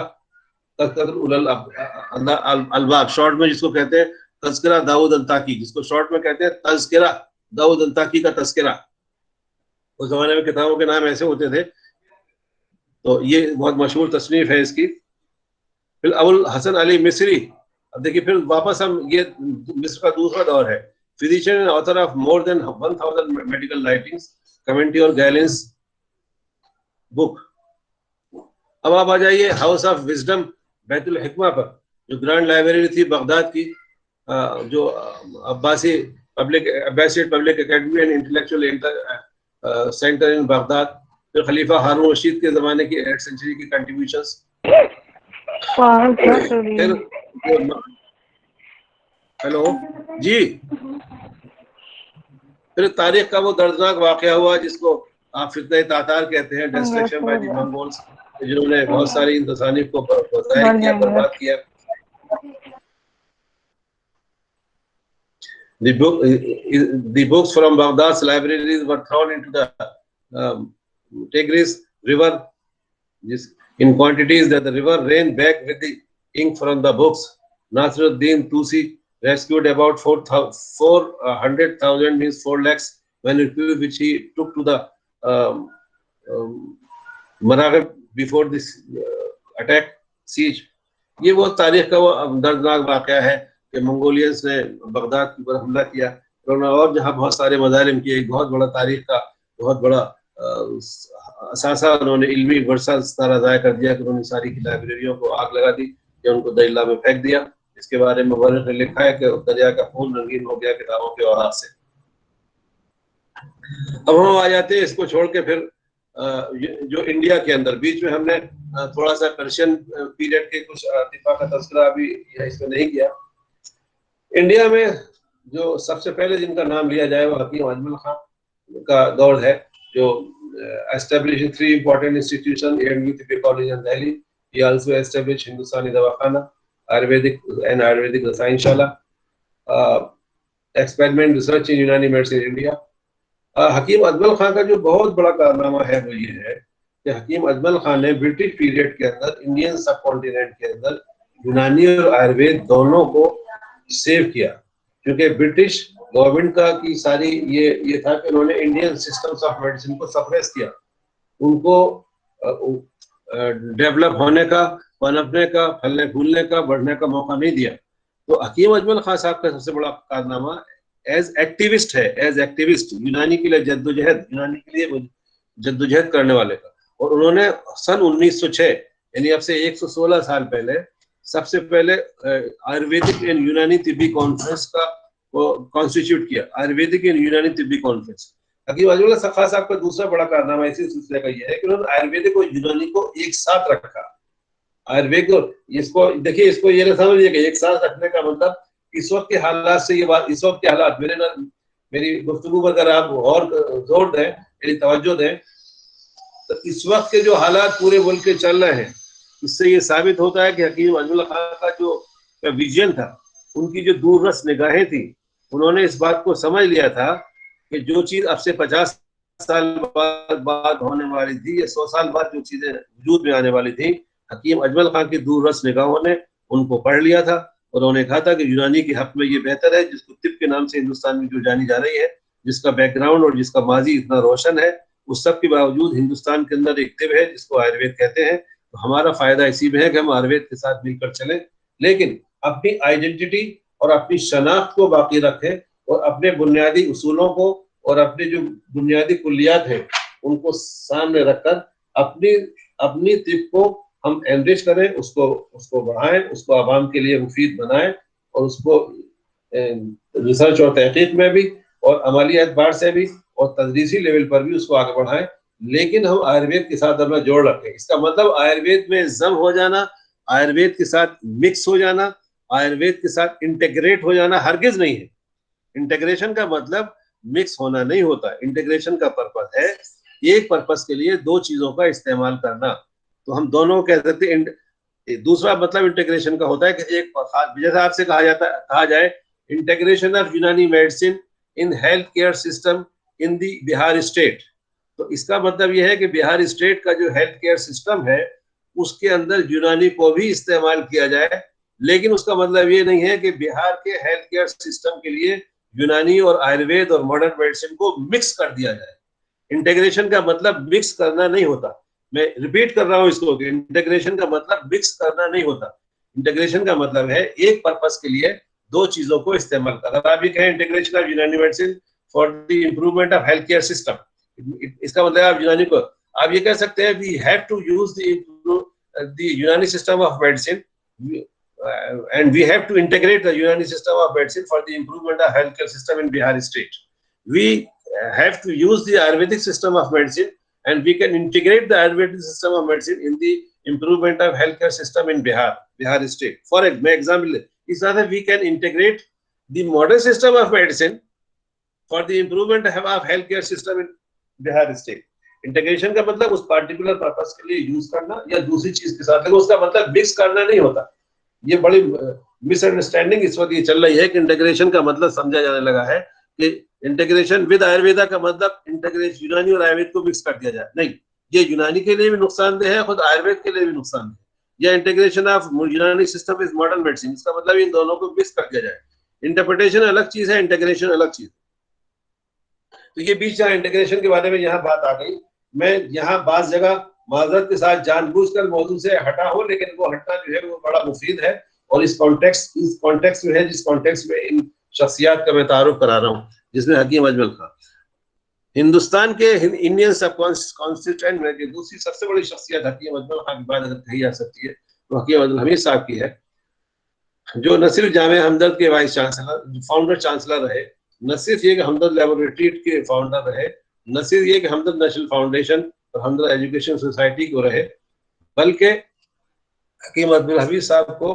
उल अलबाब, शॉर्ट में जिसको कहते हैं तज़किरा दाऊद अंताकी, जिसको शॉर्ट में कहते हैं तज़किरा दाऊद अंताकी का तज़किरा। उस जमाने में किताबों के नाम ऐसे होते थे, तो ये बहुत मशहूर तसनीफ है इसकी। फिर अबुल हसन अली मिस्री, अब देखिए फिर वापस हम, ये मिस्र का दूसरा दौर है। Physician and author of more than 1000 medical writings, commentary और गाइडेंस बुक। अब आप आ जाइए हाउस ऑफ विजडम बैतुल हिकमा पर, जो ग्रैंड लाइब्रेरी थी बगदाद की, जो Abbasid public academy and intellectual centre in Baghdad. फिर खलीफा हारून रशीद के जमाने की 8th सेंचुरी की कंट्रीब्यूशंस। हेलो जी। फिर तारीख का वो दर्दनाक वाकया हुआ जिसको आप फितने तातार कहते हैं, डिस्ट्रक्शन बाय द मंगोल्स, जिन्होंने बहुत सारी इंसानियत को बर्बाद किया। The books from Baghdad's libraries were thrown into the Tigris River in quantities that the river ran back with the ink from the books. Nasruddin Tusi rescued about 400,000, means 4 lakhs manuscripts, which he took to the Maragib before this attack siege. ये वो तारीख का वो दर्दनाक वाकया है कि Mongolians ने बगदाद के ऊपर हमला किया, उन्होंने और जहाँ बहुत सारे मज़ालिम किए। एक बहुत बड़ा तारीख का बहुत बड़ा असासा उन्होंने इल्मी वर्षा सारा ज़ाया कर दिया कि उन्होंने सारी की लाइब्रेरियों को आग लगा दी या उनको दरिया में फेंक दिया। इसके बारे में मुवर्रिख ने लिखा है कि दरिया का खून रंगीन हो गया किताबों के औरात से। अब हम आ जाते हैं इसको छोड़ के फिर जो इंडिया के अंदर बीच में हमने थोड़ा सा पर्शियन पीरियड के कुछ अतिफा का तज़किरा अभी इसमें नहीं किया। इंडिया में जो सबसे पहले जिनका नाम लिया जाए वो हकीम अजमल खान का दौर है, जो establishing 3 important institutions, ANU Tibbiyya College in Delhi. He also established Hindustani Dawakhana, Ayurvedic Rasainshala, experiment research in Unani medicine in India. Hakim Ajmal Khan का जो बहुत बड़ा कारनामा है वो ये है कि हकीम अजमल खान ने ब्रिटिश पीरियड के अंदर इंडियन सब कॉन्टिनेंट के अंदर यूनानी और आयुर्वेद दोनों को सेव किया, क्योंकि ब्रिटिश गवर्नमेंट का की सारी ये था कि उन्होंने इंडियन सिस्टम्स ऑफ मेडिसिन को सप्रेस किया, उनको डेवलप होने का, पनपने का, फलने फूलने का, बढ़ने का मौका नहीं दिया। तो हकीम अजमल खान साहब का सबसे बड़ा कारनामा एज एक्टिविस्ट है, एज एक्टिविस्ट यूनानी के लिए जद्दोजहद, यूनानी के लिए जद्दोजहद करने वाले का। और उन्होंने सन 1906 यानी अब से 116 साल पहले सबसे पहले आयुर्वेदिक एंड यूनानी तिब्बी कॉन्फ्रेंस का कॉन्स्टिट्यूट किया, आयुर्वेदिक एंड यूनानी तिब्बी कॉन्फ्रेंस। हकीम अजमल खान साहब का दूसरा बड़ा कारनामा इसी सिलसिले का यह है कि उन्होंने आयुर्वेदिक और यूनानी को एक साथ रखा। आयुर्वेद को इसको देखिए, इसको ये ना समझिए एक साथ रखने का मतलब इस वक्त के हालात से ये बात, इस वक्त के हालात मेरी गुफ्तगू पर अगर आप और जोर दें, मेरी तवज्जो दें, तो इस वक्त के जो हालात पूरे मुल्क के चल रहे हैं, इससे ये साबित होता है कि हकीम अजमल खान का जो विजन था, उनकी जो दूरदर्श निगाहें थी, उन्होंने इस बात को समझ लिया था कि जो चीज अब से 50 साल बाद होने वाली थी या 100 साल बाद जो चीजें वजूद में आने वाली थी, हकीम अजमल खान की दूरदर्श निगाहों ने उनको पढ़ लिया था। और उन्होंने कहा था कि यूनानी के हक में ये बेहतर है, जिसको तिब के नाम से हिंदुस्तान में जो जानी जा रही है, जिसका बैकग्राउंड और जिसका माजी इतना रोशन है, उस सब के बावजूद हिंदुस्तान के अंदर एक तिब है जिसको आयुर्वेद कहते हैं। तो हमारा फायदा इसी में है कि हम आयुर्वेद के साथ मिलकर चलें, लेकिन अपनी आइडेंटिटी और अपनी शनाख्त को बाकी रखें और अपने बुनियादी उसूलों को और अपने जो बुनियादी कुल्लियात हैं उनको सामने रखकर अपनी तिब को हम एनरिच करें, उसको बढ़ाएं, उसको आवाम के लिए मुफीद बनाएं और उसको रिसर्च और तहकीक में भी और अमली एतबार से भी और तदरीसी लेवल पर भी उसको आगे बढ़ाएं। लेकिन हम आयुर्वेद के साथ अपना जोड़ रखें। इसका मतलब आयुर्वेद में जम हो जाना, आयुर्वेद के साथ मिक्स हो जाना, आयुर्वेद के साथ इंटीग्रेट हो जाना हरगिज नहीं है। इंटीग्रेशन का मतलब मिक्स होना नहीं होता। इंटीग्रेशन का पर्पस है एक पर्पस के लिए दो चीजों का इस्तेमाल करना। तो हम दोनों कह सकते हैं। दूसरा मतलब इंटीग्रेशन का होता है कि एक जैसा आपसे कहा जाए इंटीग्रेशन ऑफ यूनानी medicine in health care system in the Bihar state. तो इसका मतलब यह है कि बिहार स्टेट का जो हेल्थ केयर सिस्टम है उसके अंदर यूनानी को भी इस्तेमाल किया जाए, लेकिन उसका मतलब ये नहीं है कि बिहार के हेल्थ केयर सिस्टम के लिए यूनानी और आयुर्वेद और मॉडर्न मेडिसिन को मिक्स कर दिया जाए। इंटीग्रेशन का मतलब मिक्स करना नहीं होता। मैं रिपीट कर रहा हूं इसको कि इंटीग्रेशन का मतलब मिक्स करना नहीं होता। इंटीग्रेशन का मतलब है एक पर्पस के लिए दो चीजों को इस्तेमाल करना। आप ये कहें इंटीग्रेशन ऑफ यूनानी medicine for the improvement of health care system, इसका मतलब आप यूनानी को आप ये कह सकते हैं we have to use the Unani system of medicine and we have to integrate the Unani system of medicine for the improvement of healthcare system in Bihar state. We have to use the Ayurvedic system of medicine and we can integrate the Ayurvedic system of medicine in the improvement of healthcare system in Bihar state. For example, is that we can integrate the modern system of medicine for the improvement of healthcare system in Bihar state. Integration का मतलब उस particular purpose के लिए use करना या दूसरी चीज के साथ, लेकिन उसका मतलब मिक्स करना नहीं होता। ये बड़ी मिसअंडरस्टैंडिंग इस वक्त ये चल रही है कि इंटीग्रेशन का मतलब समझा जाने लगा है कि इंटीग्रेशन विद आयुर्वेदा का मतलब इंटीग्रेशन यूनानी और आयुर्वेद को मिक्स कर दिया जाए। नहीं, ये यूनानी के लिए भी नुकसानदेह है, खुद आयुर्वेद के लिए भी नुकसानदेह। या इंटीग्रेशन ऑफ यूनानी सिस्टम इज मॉडर्न मेडिसिन, इसका मतलब इन दोनों को मिक्स कर दिया जाए। इंटरप्रिटेशन अलग चीज है, इंटीग्रेशन अलग चीज। तो ये बीच जहाँ इंटीग्रेशन के बारे में यहाँ बात आ गई, मैं यहाँ बात जगह माजरत के साथ जानबूझकर मौजूद से हटा हो, लेकिन वो हटना जो है वो बड़ा मुफीद है। और इस कॉन्टेक्स्ट में है जिस कॉन्टेक्स्ट में इन शख्सियात का मैं तारुफ करा रहा हूँ, जिसमें हकीम अजमल खान हिंदुस्तान के इंडियन सब कॉन्स्टिट्यूएंट में की दूसरी सबसे बड़ी शख्सियत हकीम अजमल खान की बात अगर कही जा सकती है तो हकीम अब्दुल हमीद साहब की है, जो न सिर्फ जामिया हमदर्द के वाइस चांसलर फाउंडर चांसलर रहे, न सिर्फ ये कि हमदर्द लेबोरेटरी के फाउंडर रहे, न सिर्फ ये कि हमदर्द नेशनल फाउंडेशन और हमदर्द एजुकेशन सोसाइटी को रहे, बल्कि हकीम अब्दुल हमीद साहब को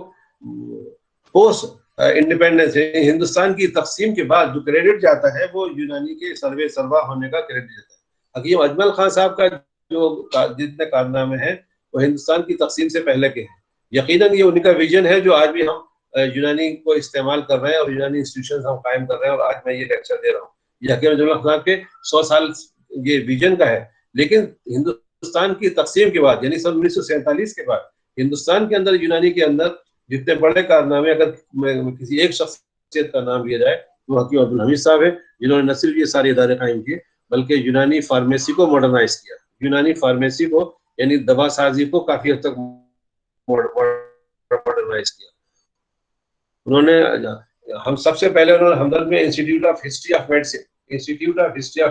पोस्ट इंडिपेंडेंस हिंदुस्तान की तकसीम के बाद जो क्रेडिट जाता है वो यूनानी के सर्वा होने का क्रेडिट जाता है। हकीम अजमल खान साहब का जो जितने कारनामे हैं वो हिंदुस्तान की तकसीम से पहले के हैं। यकीनन ये उनका विजन है जो आज भी हम यूनानी को इस्तेमाल कर रहे हैं और यूनानी इंस्टीट्यूशन हम कायम कर रहे हैं। और आज मैं ये लेक्चर दे रहा हूँ, ये हकीम अजमल खान साहब के 100 साल ये विजन का है। लेकिन हिंदुस्तान की तकसीम के बाद यानी सन 1947 के बाद हिंदुस्तान के अंदर यूनानी के अंदर जितने बड़े कारनामे अगर किसी एक शख्सियत का नाम लिया जाए तो हकीम अब्दुल हमीद साहब है, जिन्होंने न सिर्फ ये सारे इदारे कायम किए बल्कि यूनानी फार्मेसी को मॉडर्नाइज किया। यूनानी फार्मेसी को यानी दवा साजी को काफी हद तक मॉडर्नाइज किया उन्होंने। हम सबसे पहले उन्होंने हमदर्द में institute of history of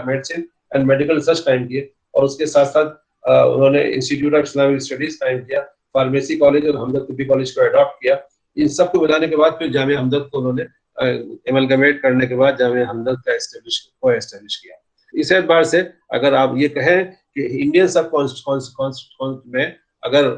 medicine and medical research कायम किए, और उसके साथ साथ उन्होंने इंस्टीट्यूट ऑफ इस्लामिक स्टडीज कायम किया, फार्मेसी कॉलेज और हमदर्द तिब्बी कॉलेज को अडॉप्ट किया। इन सबको मिलाने के बाद फिर जामिया हमदर्द को उन्होंने एमलगमेट करने के बाद जामिया हमदर्द का एस्टेब्लिश किया। इस एतबार से अगर आप ये कहें कि इंडियन सब कॉन्स्टिट्यूशन में अगर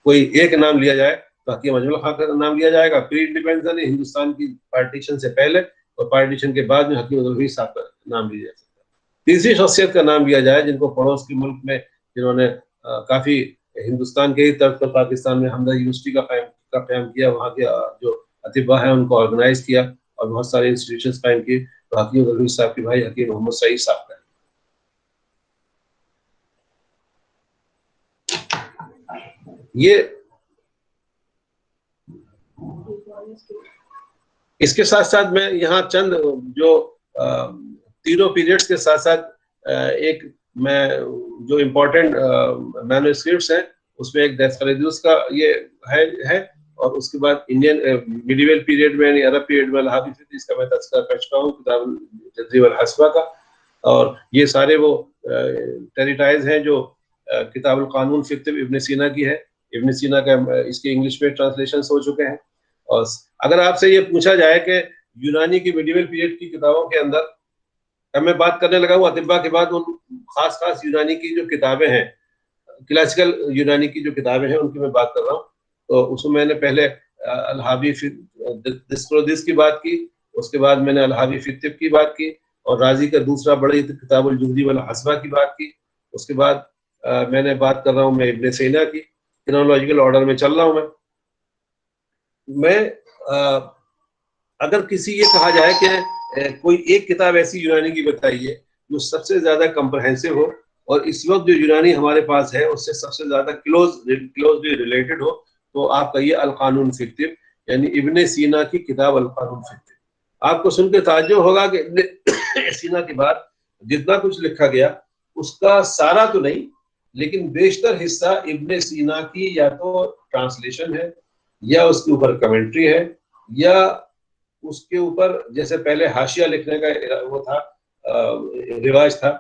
कोई एक नाम लिया जाए तो हकीम अजमल खां का नाम लिया जाएगा। प्री इंडिपेंडेंस हिंदुस्तान की पार्टीशन से पहले और पार्टीशन के बाद में हकीम अजमल साहब का नाम लिया जा सकता है। तीसरी शख्सियत का नाम लिया जाए जिनको पड़ोस के मुल्क में जिन्होंने काफी हिंदुस्तान के ही तर्ज पर पाकिस्तान में हमदर्द यूनिवर्सिटी का कायम किया, वहाँ के जो अतिबा है उनको ऑर्गेनाइज किया और बहुत सारे इंस्टीट्यूशंस कायम किए, तो हकीम अजमल साहब के भाई हकीम मोहम्मद सईद साहब का। ये इसके साथ साथ मैं यहाँ चंद जो तीनों पीरियड्स के साथ साथ एक मैं जो इम्पोर्टेंट मैन्युस्क्रिप्ट्स हैं उसमें एक दस्तखरीदुस का ये है और उसके बाद इंडियन मिडिवल पीरियड में यानी अरब पीरियड में अल-हाफिज़ इसका मैं तज़किरा कर चुका हूँ किताब तदरीब अल-हस्बा का, और ये सारे वो टेरिटाइज हैं जो किताब अल-कानून फ़ी तिब इब्न सीना की है। इब्न सीना का इसके इंग्लिश में ट्रांसलेशन हो चुके हैं। और अगर आपसे ये पूछा जाए कि यूनानी की मिडिवल पीरियड की किताबों के अंदर, अब मैं बात करने लगा हूँ अतिबा के बाद उन खास यूनानी की जो किताबें हैं, क्लासिकल यूनानी की जो किताबें हैं उनकी मैं बात कर रहा हूँ, तो उसमें मैंने पहले अल-हावी दिस्क्रोदिस की बात की, उसके बाद मैंने अल-हावी फ़ी तिब की बात की, और राजी का दूसरा बड़ी किताब अल-जुज़दी वल हस्बा की बात की। उसके बाद मैंने बात कर रहा हूँ मैं इब्न सीना की, क्रोनोलॉजिकल ऑर्डर में चल रहा हूँ मैं अगर किसी ये कहा जाए कि कोई एक किताब ऐसी यूनानी की बताइए जो सबसे ज्यादा कंप्रहेंसिव हो और इस वक्त जो यूनानी हमारे पास है उससे सबसे ज्यादा क्लोजली रिलेटेड हो, तो आप कहिए अल-कानून फ़ी तिब यानी इब्न सीना की किताब अल-कानून फ़ी तिब। आपको सुन के ताज्जुब होगा कि इब्न सीना के बाद जितना कुछ लिखा गया उसका सारा तो नहीं लेकिन बेशतर हिस्सा इब्न सीना की या तो ट्रांसलेशन है या उसके ऊपर कमेंट्री है या उसके ऊपर जैसे पहले हाशिया लिखने का वो था रिवाज था,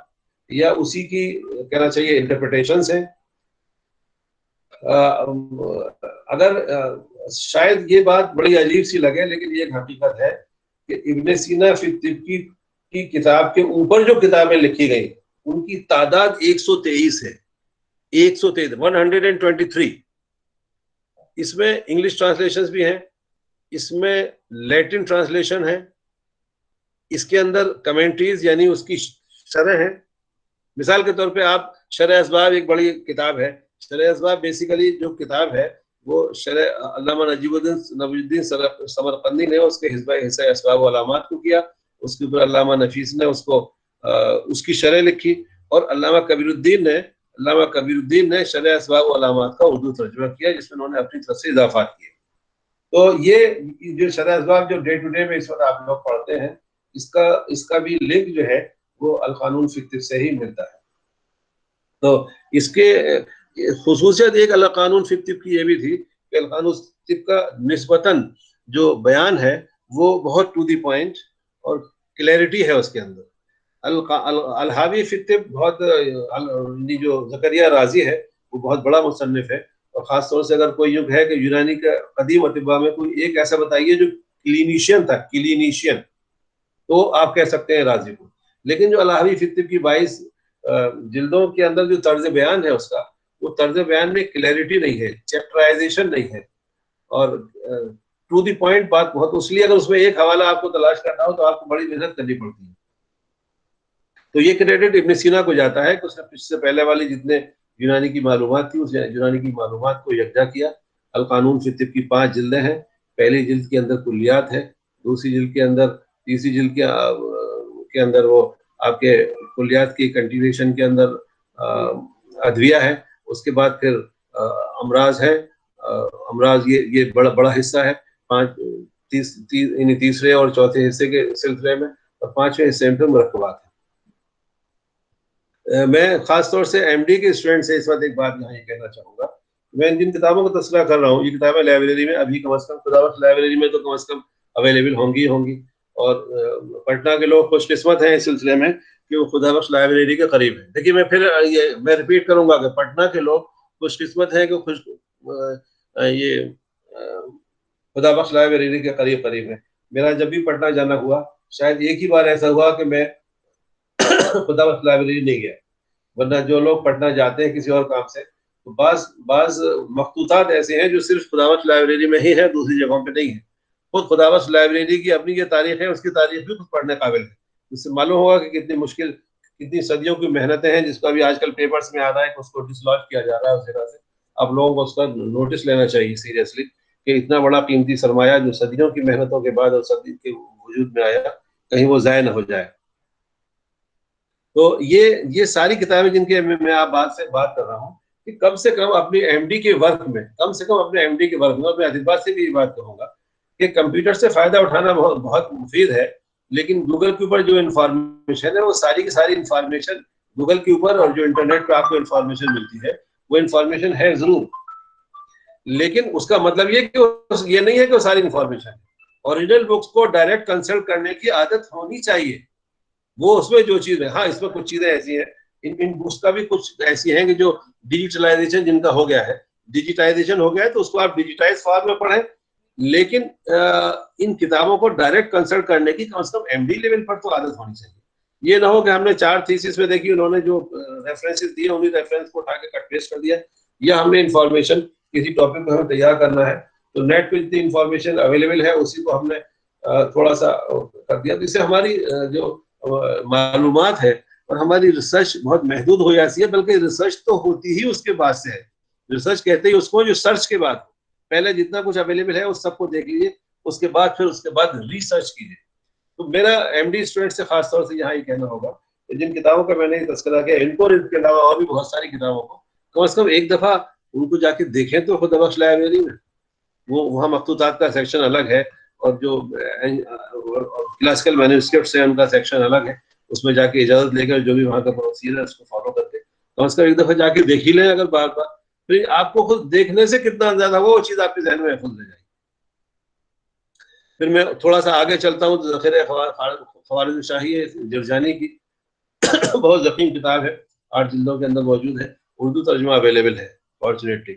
या उसी की कहना चाहिए इंटरप्रिटेशंस हैं। अगर शायद ये बात बड़ी अजीब सी लगे लेकिन ये हकीकत है कि इब्न सीना फ़ी तिब की किताब के ऊपर जो किताबें लिखी गई उनकी तादाद 123 है। 123 इसमें इंग्लिश ट्रांसलेशंस भी हैं, इसमें लैटिन ट्रांसलेशन है, इसके अंदर कमेंट्रीज यानी उसकी शरह है। मिसाल के तौर पे आप शरह असबाब एक बड़ी किताब है। शरह असबाब बेसिकली जो किताब है वो शरह अल्लामा नजीमुद्दीन समरकंदी ने उसके हिस्सा असबाब व अलामात को किया, उसके ऊपर अल्लामा नफीस ने उसको उसकी शरह लिखी, और अल्लामा कबीरुद्दीन ने शरह असबाब व अलामात का उर्दू तर्जुमा किया जिसमें उन्होंने अपनी तरफ से इजाफात किए। तो ये जो शरह असबाब जो डे टू डे में इस वक्त आप लोग पढ़ते हैं इसका भी लिंक जो है वो अल-कानून फ़ी तिब से ही मिलता है। तो इसके खुसूसियत एक अल-कानून फ़ी तिब की ये भी थी कि अल-कानून फ़ी तिब का निस्बतन जो बयान है वो बहुत टू दी पॉइंट और क्लैरिटी है उसके अंदर। अल-हावी फ़ी तिब बहुत जो ज़करिया राज़ी है वो बहुत बड़ा मुसन्निफ है, और ख़ास तौर से अगर कोई युग है कि यूनानी का कदीम अतिबा में कोई एक ऐसा बताइए जो क्लिनीशियन तो आप कह सकते हैं राज़ी को। लेकिन जो अल-हावी फ़ी तिब की 22 जिल्दों के अंदर जो तर्ज बयान है उसका, वो तर्ज बयान में क्लैरिटी नहीं है, चैप्टराइजेशन नहीं है, और टू दी पॉइंट बात बहुत, इसलिए अगर उसमें एक हवाला आपको तलाश करना हो तो आपको बड़ी मेहनत करनी पड़ती है। तो ये क्रेडिट इब्न सीना को जाता है कि उसने इससे पहले वाली जितने यूनानी की मालूमात थी उस यूनानी की मालूमात को यकजा किया। अल-कानून फ़ी तिब की 5 जिल्दें हैं। पहली जिल्द के अंदर कुल्लियात है, दूसरी जिल्द के अंदर, तीसरी जिल्द के अंदर वो आपके कुल्लियात की कंटिन्यूएशन के अंदर अदविया है, उसके बाद फिर अमराज है, अमराज, ये बड़ा बड़ा हिस्सा है। तीसरे और चौथे हिस्से के सिलसिले में, और 5वें हिस्से में मुरक्कबात है। मैं खास तौर से एमडी के स्टूडेंट से इस वक्त एक बात यहाँ ये कहना चाहूंगा। मैं जिन किताबों का तस्करा कर रहा हूँ, ये किताबें लाइब्रेरी में अभी कम से कम, खुदावंश लाइब्रेरी में तो कम से कम अवेलेबल होंगी। और पटना के लोग खुशकिस्मत हैं इस सिलसिले में कि वो खुदाबख्श लाइब्रेरी के करीब है। देखिए, मैं रिपीट करूंगा कि पटना के लोग खुशकिस्मत हैं कि ये खुदाबख्श लाइब्रेरी के करीब है। मेरा जब भी पटना जाना हुआ, शायद एक ही बार ऐसा हुआ कि मैं खुदाबख्श लाइब्रेरी नहीं गया, वरना जो लोग पटना जाते हैं किसी और काम से, तो बाज मखतूतात ऐसे हैं जो सिर्फ खुदाबख्श लाइब्रेरी में ही है, दूसरी जगहों पे नहीं है। खुद खुदाबख्श लाइब्रेरी की अपनी ये तारीख है, उसकी तारीख भी कुछ पढ़ने काबिल है। इससे मालूम होगा कि कितनी मुश्किल, कितनी सदियों की मेहनतें हैं, जिसको अभी आजकल पेपर्स में आ रहा है कि उसको डिसलॉज किया जा रहा है। उस जगह से आप लोगों को उसका नोटिस लेना चाहिए सीरियसली, कि इतना बड़ा कीमती सरमाया जो सदियों की मेहनतों के बाद और सदी के वजूद में आया, कहीं वो ज़ाया न हो जाए। तो ये सारी किताबें जिनके मैं आप बात कर रहा हूँ, कि कम से कम अपनी एमडी के वर्क में, मैं अतिबाद से भी ये बात कहूँगा कि कंप्यूटर से फायदा उठाना बहुत मुफीद है, लेकिन गूगल के ऊपर जो इन्फॉर्मेशन है, वो सारी की सारी इन्फॉर्मेशन गूगल के ऊपर, और जो इंटरनेट पे आपको इन्फॉर्मेशन मिलती है, वो इन्फॉर्मेशन है जरूर, लेकिन उसका मतलब ये नहीं है कि वो सारी इन्फॉर्मेशन है। ओरिजिनल बुक्स को डायरेक्ट कंसल्ट करने की आदत होनी चाहिए। वो उसमें जो चीज है, हाँ, इसमें कुछ चीजें ऐसी हैं, इन बुक्स का भी कुछ ऐसी हैं कि जो डिजिटलाइजेशन जिनका हो गया है, डिजिटाइजेशन हो गया है, तो उसको आप डिजिटाइज फॉर्म में पढ़ें, लेकिन इन किताबों को डायरेक्ट कंसल्ट करने की कम से कम एमडी लेवल पर तो आदत होनी चाहिए। ये ना हो कि हमने 4 थीसिस में देखी, उन्होंने जो रेफरेंसेस दिए, उन्हीं रेफरेंस को उठा के कट पेस्ट कर दिया, या हमने इन्फॉर्मेशन किसी टॉपिक पर हमें तैयार करना है, तो नेट पे जितनी इन्फॉर्मेशन अवेलेबल है उसी को हमने थोड़ा सा कर दिया, जिससे हमारी जो मालूमात है और हमारी रिसर्च बहुत महदूद हो जाती है। बल्कि रिसर्च तो होती ही उसके बाद से है। रिसर्च कहते ही उसको जो सर्च के बाद, पहले जितना कुछ अवेलेबल है उस सबको देख लीजिए, उसके बाद रिसर्च कीजिए। तो मेरा एमडी स्टूडेंट से खास तौर से यहाँ ये कहना होगा कि जिन किताबों का मैंने तस्करा किया, इनको, इसके अलावा और भी बहुत सारी किताबों को कम से कम एक दफा उनको जाके देखें तो खुदाबख्श लाइब्रेरी में। वो वहाँ मखतूतात का सेक्शन अलग है, और जो क्लासिकल मैन्युस्क्रिप्ट्स है उनका सेक्शन अलग है। उसमें जाके इजाजत लेकर जो भी वहाँ का प्रोसीजर है उसको फॉलो करके कम से कम एक दफा जाके देख ही लें। अगर बार बार, फिर आपको खुद देखने से कितना ज्यादा वो चीज आपके जहन में महफूज रह जाएगी। फिर मैं थोड़ा सा आगे चलता हूँ तो ज़ख़ीरे ख़वारिज़ शाही जरजानी की बहुत ज़ख़ीम किताब है, 8 जिल्दों के अंदर मौजूद है, उर्दू तर्जुमा अवेलेबल है फॉर्चुनेटली।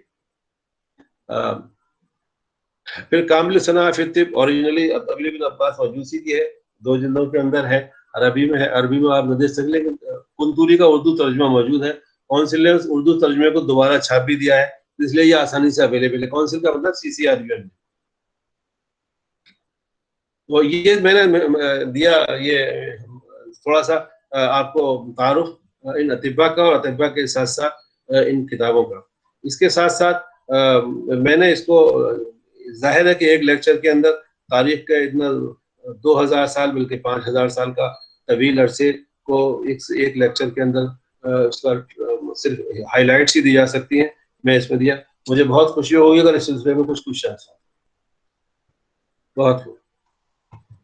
फिर कामिल सना फिर तिब ओरिजिनली अबी बिन अब्बास मौजूसी की है, 2 जिल्दों के अंदर है, अरबी में है, अरबी में आप न देख सकते, लेकिन कुंतूरी का उर्दू तर्जुमा मौजूद है। काउंसिल ने उर्दू तर्जुमे को दोबारा छाप भी दिया है, इसलिए ये आसानी से अवेलेबल है। काउंसिल का मतलब CCRUN। तो ये मैंने दिया, ये थोड़ा सा आपको तारुफ इन अतिबा का और अतिबा के साथ साथ इन किताबों का। इसके साथ साथ मैंने इसको, जाहिर है कि एक लेक्चर के अंदर तारीख का इतना 2000 साल बल्कि 5000 साल का तवील अरसे को एक लेक्चर के अंदर उसका सिर्फ हाईलाइट्स ही दी जा सकती हैं। मैं इसमें दिया, मुझे बहुत खुशी होगी अगर इस सिलसिले में कुछ क्वेश्चन। बहुत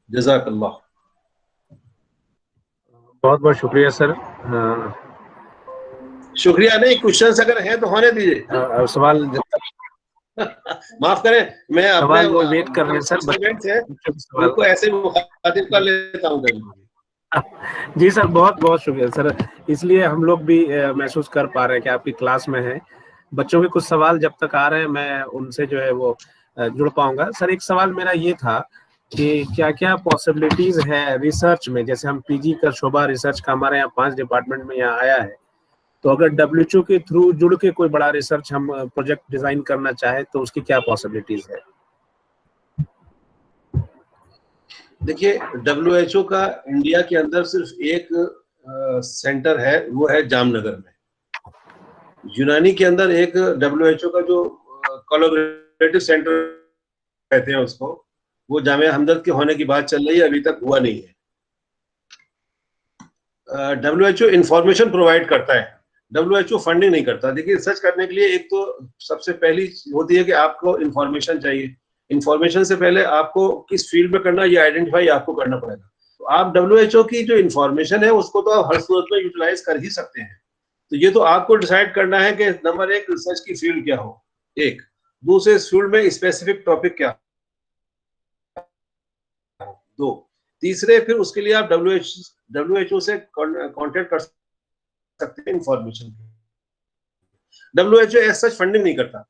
जज़ाकल्लाह। बहुत बहुत शुक्रिया सर। शुक्रिया नहीं, क्वेश्चन अगर हैं तो होने दीजिए। सवाल माफ करें, मैं अपने वेट कर रहे हैं सर, उनको ऐसे मुखातिब कर लेता हूं कभी। जी सर, बहुत बहुत शुक्रिया सर। इसलिए हम लोग भी महसूस कर पा रहे हैं कि आपकी क्लास में है, बच्चों के कुछ सवाल जब तक आ रहे हैं मैं उनसे जो है वो जुड़ पाऊंगा। सर एक सवाल मेरा ये था कि क्या क्या पॉसिबिलिटीज है रिसर्च में, जैसे हम पीजी का शोबा रिसर्च का हमारे यहाँ 5 डिपार्टमेंट में यहाँ आया है, तो अगर WHO के थ्रू जुड़ के कोई बड़ा रिसर्च हम प्रोजेक्ट डिजाइन करना चाहे तो उसकी क्या पॉसिबिलिटीज है? देखिए, WHO का इंडिया के अंदर सिर्फ एक सेंटर है, वो है जामनगर में। यूनानी के अंदर एक WHO का जो कोलैबोरेटिव सेंटर कहते हैं उसको, वो जामिया हमदर्द के होने की बात चल रही है, अभी तक हुआ नहीं है। WHO इंफॉर्मेशन प्रोवाइड करता है, WHO फंडिंग नहीं करता। देखिए, रिसर्च करने के लिए एक तो सबसे पहली होती है कि आपको इंफॉर्मेशन चाहिए। इंफॉर्मेशन से पहले आपको किस फील्ड में करना, ये आइडेंटिफाई आपको करना पड़ेगा। तो आप WHO की जो इंफॉर्मेशन है उसको तो आप हर सूरत में यूटिलाइज कर ही सकते हैं। तो ये तो आपको डिसाइड करना है कि नंबर 1 रिसर्च की फील्ड क्या हो, एक दूसरे इस फील्ड में स्पेसिफिक टॉपिक क्या हो, दो तीसरे फिर उसके लिए आप WHO से कॉन्टेक्ट कर सकते हैं इंफॉर्मेशन। WHO ऐसा फंडिंग नहीं करता।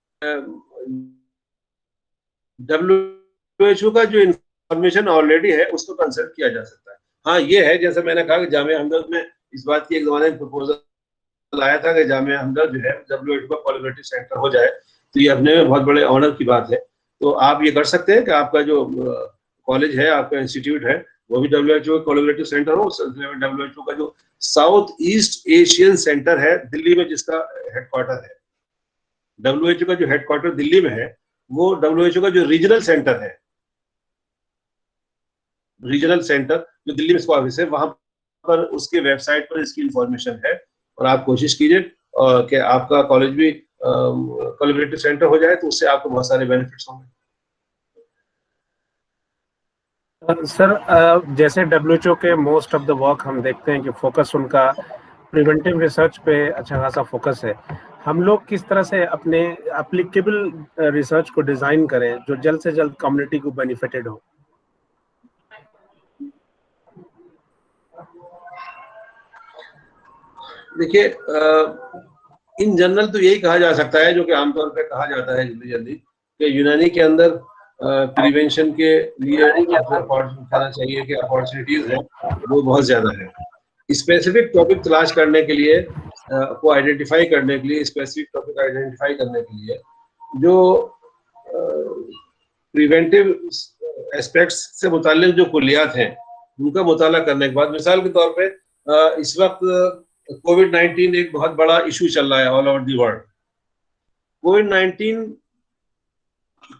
WHO का जो इंफॉर्मेशन ऑलरेडी है उसको कंसल्ट किया जा सकता है। हाँ, ये है, जैसे मैंने कहा कि जामिया हमदर्द में इस बात की एक जमाने में प्रपोजल आया था कि जामिया हमदर्द जो है WHO का कोलैबोरेटिव सेंटर हो जाए, तो ये अपने में बहुत बड़े ऑनर की बात है। तो आप ये कर सकते हैं कि आपका जो कॉलेज है, आपका इंस्टीट्यूट है, वो भी WHO कोलैबोरेटिव सेंटर हो। उस सिलसिले में WHO का जो साउथ ईस्ट एशियन सेंटर है दिल्ली में, जिसका हेडक्वार्टर है, WHO का जो हेडक्वार्टर दिल्ली में है, वो WHO का जो रीजनल सेंटर है, रीजनल सेंटर जो दिल्ली में इसका ऑफिस है, वहां पर उसके वेबसाइट पर इसकी इंफॉर्मेशन है। और आप कोशिश कीजिए कि आपका कॉलेज भी कोलैबोरेटिव सेंटर हो जाए, तो उससे आपको बहुत सारे बेनिफिट्स होंगे। सर, जैसे WHO के मोस्ट ऑफ द वर्क हम देखते हैं कि फोकस उनका प्रिवेंटिव रिसर्च पे अच्छा खासा फोकस है। हम लोग किस तरह से अपने एप्लीकेबल रिसर्च को डिजाइन करें जो जल्द से जल्द कम्युनिटी को बेनिफिटेड हो? देखिए, इन जनरल तो यही कहा जा सकता है, जो कि आमतौर पे कहा जाता है जल्दी जल्दी, कि यूनानी के अंदर प्रिवेंशन के लिए कहना चाहिए कि अपॉर्चुनिटीज है वो बहुत ज्यादा है। स्पेसिफिक टॉपिक तलाश करने के लिए, को आइडेंटिफाई करने के लिए, स्पेसिफिक टॉपिक आइडेंटिफाई करने के लिए जो प्रिवेंटिव एस्पेक्ट्स से मुताल्लिक जो कुलियात हैं उनका मुताला करने के बाद, मिसाल के तौर पे इस वक्त कोविड-19 एक बहुत बड़ा इशू चल रहा है ऑल ओवर दी वर्ल्ड। कोविड-19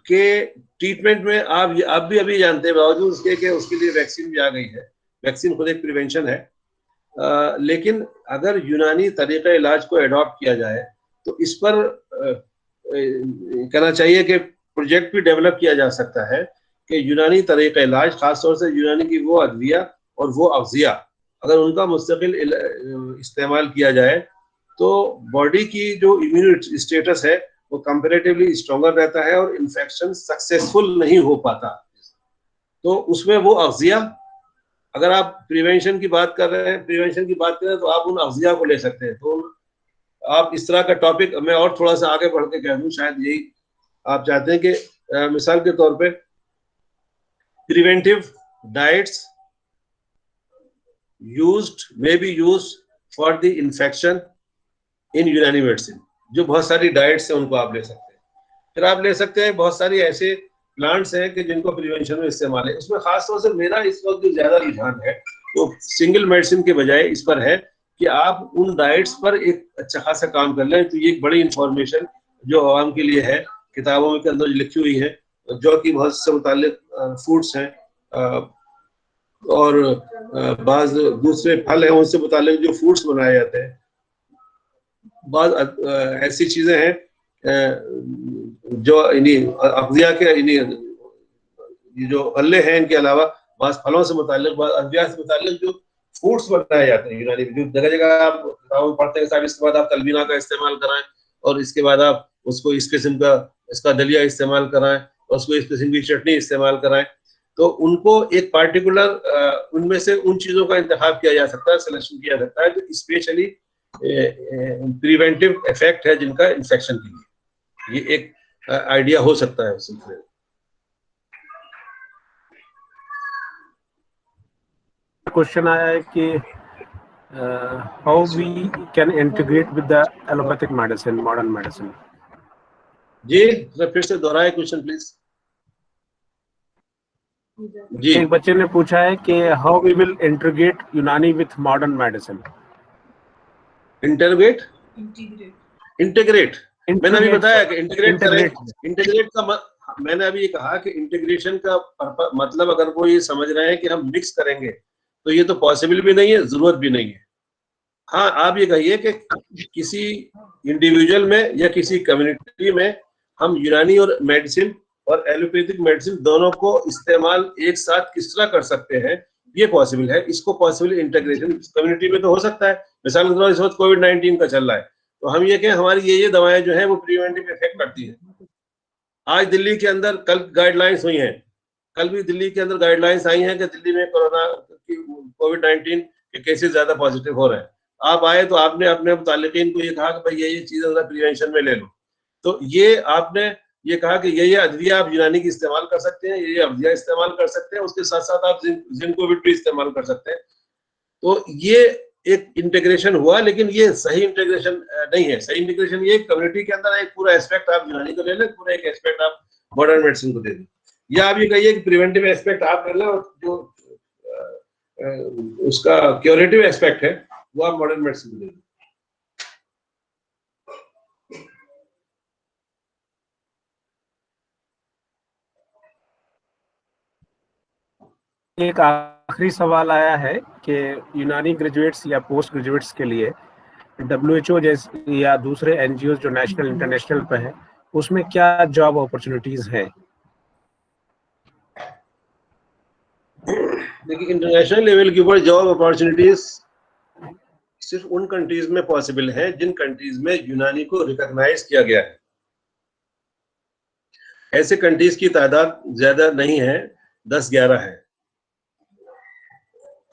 के ट्रीटमेंट में आप भी अभी जानते हैं, बावजूद उसके कि उसके लिए वैक्सीन भी आ गई है, वैक्सीन खुद एक प्रिवेंशन है, लेकिन अगर यूनानी तरीक़ा इलाज को एडॉप्ट किया जाए तो इस पर कहना चाहिए कि प्रोजेक्ट भी डेवलप किया जा सकता है कि यूनानी तरीक़ा इलाज, खासतौर से यूनानी की वो अद्विया और वो अग़ज़िया, अगर उनका मुस्तकिल इस्तेमाल किया जाए तो बॉडी की जो इम्यून स्टेटस है वो कंपैरेटिवली स्ट्रॉन्गर रहता है और इन्फेक्शन सक्सेसफुल नहीं हो पाता। तो उसमें वो अग़ज़िया, अगर आप प्रिवेंशन की बात कर रहे हैं, तो आप उन अग़ज़िया को ले सकते हैं। तो आप इस तरह का टॉपिक, मैं और थोड़ा सा आगे बढ़ के कह दूं, शायद यही आप चाहते हैं कि मिसाल के तौर पे preventive diets may be used for the infection in यूनानी मेडिसिन। जो बहुत सारी डाइट्स हैं उनको आप ले सकते हैं। फिर आप ले सकते हैं बहुत सारी ऐसे प्लांट्स हैं कि जिनको प्रिवेंशन में इस्तेमाल है। उसमें खासतौर से मेरा इस वक्त जो ज्यादा रुझान है वो सिंगल मेडिसिन के बजाय इस पर है कि आप उन डाइट्स पर एक अच्छा खासा काम कर लें। तो ये एक बड़ी इंफॉर्मेशन जो आवाम के लिए है, किताबों के अंदर लिखी हुई है, जो कि बहुत से मुताल्लिक फूड्स हैं और बाज दूसरे फल हैं, उनसे मुताल्लिक जो फूड्स बनाए जाते हैं। बाज ऐसी चीजें हैं जो इन्हीं अग़ज़िया के, इन्हीं जो गल्ले हैं, इनके अलावा बाज फलों से मुताल्लिक, बाज अग़ज़िया से मुताल्लिक जो फूड्स बनाए जाते हैं यूनानी में, जो जगह जगह आप किताबों में पढ़ते हैं। साहब, इसके बाद आप तलबीना का इस्तेमाल कराएं और इसके बाद आप उसको इस किस्म का इसका दलिया इस्तेमाल कराएं और उसको इस किस्म की चटनी इस्तेमाल कराएं। तो उनको एक पार्टिकुलर उनमें से उन चीजों का इंतखाब किया जा सकता है, सिलेक्शन किया सकता है, जो स्पेशली प्रिवेंटिव इफेक्ट है जिनका इन्फेक्शन के लिए। ये एक आइडिया हो सकता है उस सिलसिले में। क्वेश्चन आया है कि how we can integrate with the allopathic medicine, modern medicine. जी, फिर से दोहराए क्वेश्चन प्लीज। जी, एक बच्चे ने पूछा है कि हाउ वी विल इंटीग्रेट यूनानी विथ मॉडर्न मेडिसिन। इंटीग्रेट मैंने अभी बताया कि इंटीग्रेट का मैंने अभी ये कहा कि इंटीग्रेशन का मतलब अगर वो ये समझ रहे हैं कि हम मिक्स करेंगे तो ये तो पॉसिबल भी नहीं है, जरूरत भी नहीं है। हाँ, आप ये कहिए कि किसी इंडिविजुअल में या किसी कम्युनिटी में हम यूनानी और मेडिसिन और एलोपैथिक मेडिसिन दोनों को इस्तेमाल एक साथ किस तरह कर सकते हैं, ये पॉसिबल है। इसको पॉसिबल इंटीग्रेशन कम्युनिटी में तो हो सकता है। मिसाल के तौर पर इस वक्त कोविड-19 का चल रहा है, तो हम ये कहें हमारी ये दवाएं जो है वो प्रिवेंटिव इफेक्ट करती है। आज दिल्ली के अंदर कल गाइडलाइंस हुई हैं, कल भी दिल्ली के अंदर गाइडलाइंस आई हैं कि दिल्ली में कोरोना कोविड-19 के केसेस ज्यादा पॉजिटिव हो रहे हैं। आप आए तो आपने अपने मुतालिकीन को ये कहा कि भाई ये चीजें प्रिवेंशन में ले लो, तो ये आपने ये कहा कि ये अद्विया आप यूनानी की इस्तेमाल कर सकते हैं, ये अद्विया इस्तेमाल कर सकते हैं, उसके साथ साथ आप जिंकोविड भी इस्तेमाल कर सकते हैं। तो ये एक इंटीग्रेशन हुआ, लेकिन ये सही इंटीग्रेशन नहीं है। सही इंटीग्रेशन ये कम्युनिटी के अंदर एक पूरा एस्पेक्ट आप यूनानी को ले लें, पूरा एक एस्पेक्ट आप मॉडर्न मेडिसिन को दे दें, या आप ये कहिए कि प्रिवेंटिव एस्पेक्ट आप ले लें और जो उसका क्यूरेटिव एस्पेक्ट है वो आप मॉडर्न मेडिसिन को दे दें। एक आखिरी सवाल आया है कि यूनानी ग्रेजुएट्स या पोस्ट ग्रेजुएट्स के लिए WHO जैसे या दूसरे एनजीओ जो नेशनल इंटरनेशनल पे है, उसमें क्या जॉब अपॉर्चुनिटीज हैं? देखिए, इंटरनेशनल लेवल के ऊपर जॉब अपॉर्चुनिटीज सिर्फ उन कंट्रीज में पॉसिबल है जिन कंट्रीज में यूनानी को रिकॉग्नाइज किया गया है। ऐसे कंट्रीज की तादाद ज्यादा नहीं है, 10-11 है।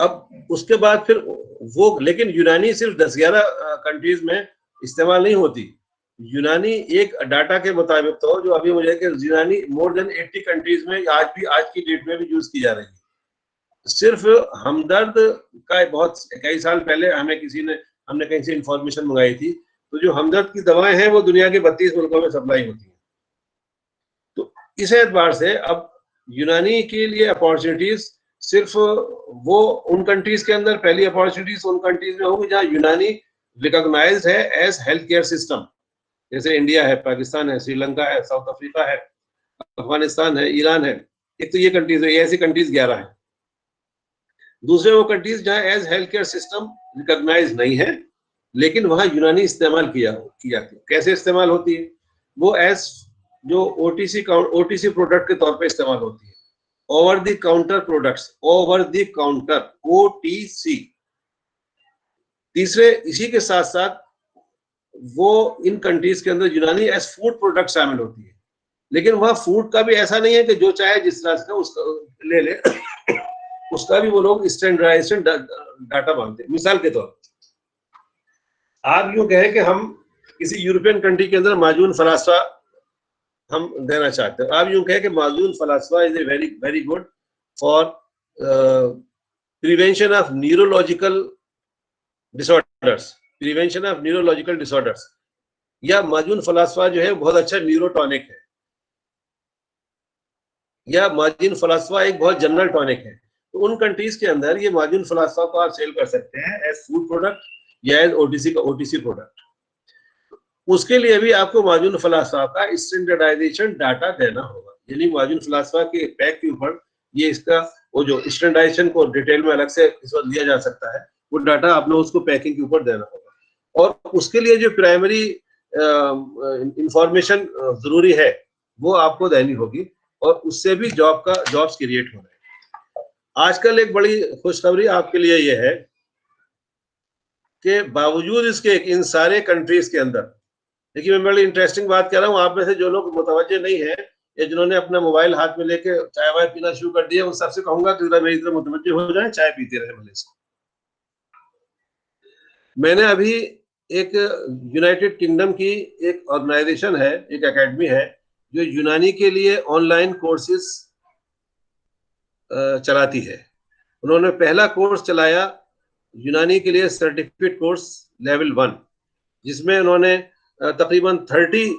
अब उसके बाद फिर वो, लेकिन यूनानी सिर्फ 10-11 कंट्रीज में इस्तेमाल नहीं होती। यूनानी एक डाटा के मुताबिक तो जो अभी मुझे कि यूनानी मोर देन 80 कंट्रीज में आज की डेट में भी यूज की जा रही है। सिर्फ हमदर्द का बहुत कई साल पहले हमने कहीं से इंफॉर्मेशन मंगाई थी, तो जो हमदर्द की दवाएं हैं वो दुनिया के 32 मुल्कों में सप्लाई होती है। तो इस एतबार से अब यूनानी के लिए अपॉर्चुनिटीज सिर्फ वो उन कंट्रीज के अंदर, पहली अपॉर्चुनिटीज उन कंट्रीज में होगी जहां यूनानी रिकॉग्नाइज्ड है एज हेल्थ केयर सिस्टम, जैसे इंडिया है, पाकिस्तान है, श्रीलंका है, साउथ अफ्रीका है, अफगानिस्तान है, ईरान है। एक तो ये कंट्रीज है, ऐसी कंट्रीज 11 है। दूसरे वो कंट्रीज जहां as health care system recognise नहीं है, लेकिन वहां यूनानी इस्तेमाल की जाती है। कैसे इस्तेमाल होती है? वो एज जो ओटीसी प्रोडक्ट के तौर पे इस्तेमाल होती है, over the counter products, over the counter, OTC। तीसरे, इसी के साथ साथ वो इन कंट्रीज के अंदर यूनानी एज फूड प्रोडक्ट शामिल होती है, लेकिन वह फूड का भी ऐसा नहीं है कि जो चाहे जिस तरह से उसका ले ले उसका भी वो लोग स्टैंडर्डाइजेशन डाटा मांगते हैं। मिसाल के तौर पर आप यूं कहें कि हम किसी यूरोपियन कंट्री के अंदर माजून फलासफा हम देना चाहते हैं, आप यूं कहें कि माजून फलासफा is a very very good for prevention of neurological disorders, या माजून फलासफा जो है बहुत अच्छा न्यूरोटॉनिक है, या माजून फलासफा एक बहुत जनरल टॉनिक है। तो उन कंट्रीज के अंदर ये माजून फलासफा को आप सेल कर सकते हैं एज फूड प्रोडक्ट या एज ओटीसी प्रोडक्ट। उसके लिए भी आपको माजून फलासफा का स्टैंडर्डाइजेशन डाटा देना होगा, यानी माजून फलासफा के पैक के ऊपर ये इसका वो जो स्टैंडर्डाइजेशन को डिटेल में अलग से इस वक्त दिया जा सकता है, वो डाटा आपने उसको पैकिंग के ऊपर देना होगा। और उसके लिए जो प्राइमरी इंफॉर्मेशन जरूरी है वो आपको देनी होगी, और उससे भी जॉब्स क्रिएट हो रहे हैं। आजकल एक बड़ी खुशखबरी आपके लिए ये है कि बावजूद इसके इन सारे कंट्रीज के अंदर, देखिए मैं बड़ी इंटरेस्टिंग बात कह रहा हूँ, आप में से जो लोग मुतवज्जे नहीं है या जिन्होंने अपना मोबाइल हाथ में लेके चाय वाय पीना शुरू कर दिया, उन सबसे कहूंगा कि जरा मेरी तरफ मुतवज्जे हो जाए, चाय पीते रहे भले से। मैंने अभी एक यूनाइटेड किंगडम की एक ऑर्गेनाइजेशन है, एक एकेडमी है जो यूनानी के लिए ऑनलाइन कोर्सेज चलाती है। उन्होंने पहला कोर्स चलाया यूनानी के लिए सर्टिफिकेट कोर्स लेवल 1, जिसमें उन्होंने तकरीबन 30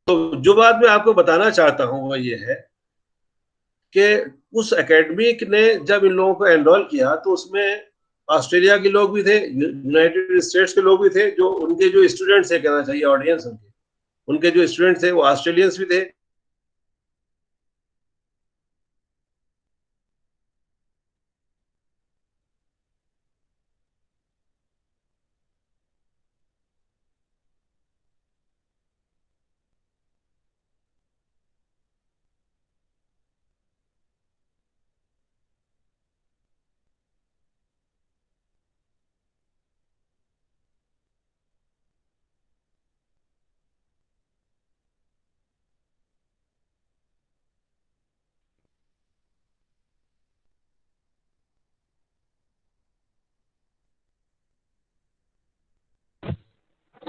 तो जो बात मैं आपको बताना चाहता हूं वो ये है कि उस एकेडमी ने जब इन लोगों को एनरोल किया तो उसमें ऑस्ट्रेलिया के लोग भी थे, यूनाइटेड स्टेट्स के लोग भी थे, जो उनके जो स्टूडेंट्स है, कहना चाहिए ऑडियंस उनके जो स्टूडेंट्स थे वो ऑस्ट्रेलियंस भी थे,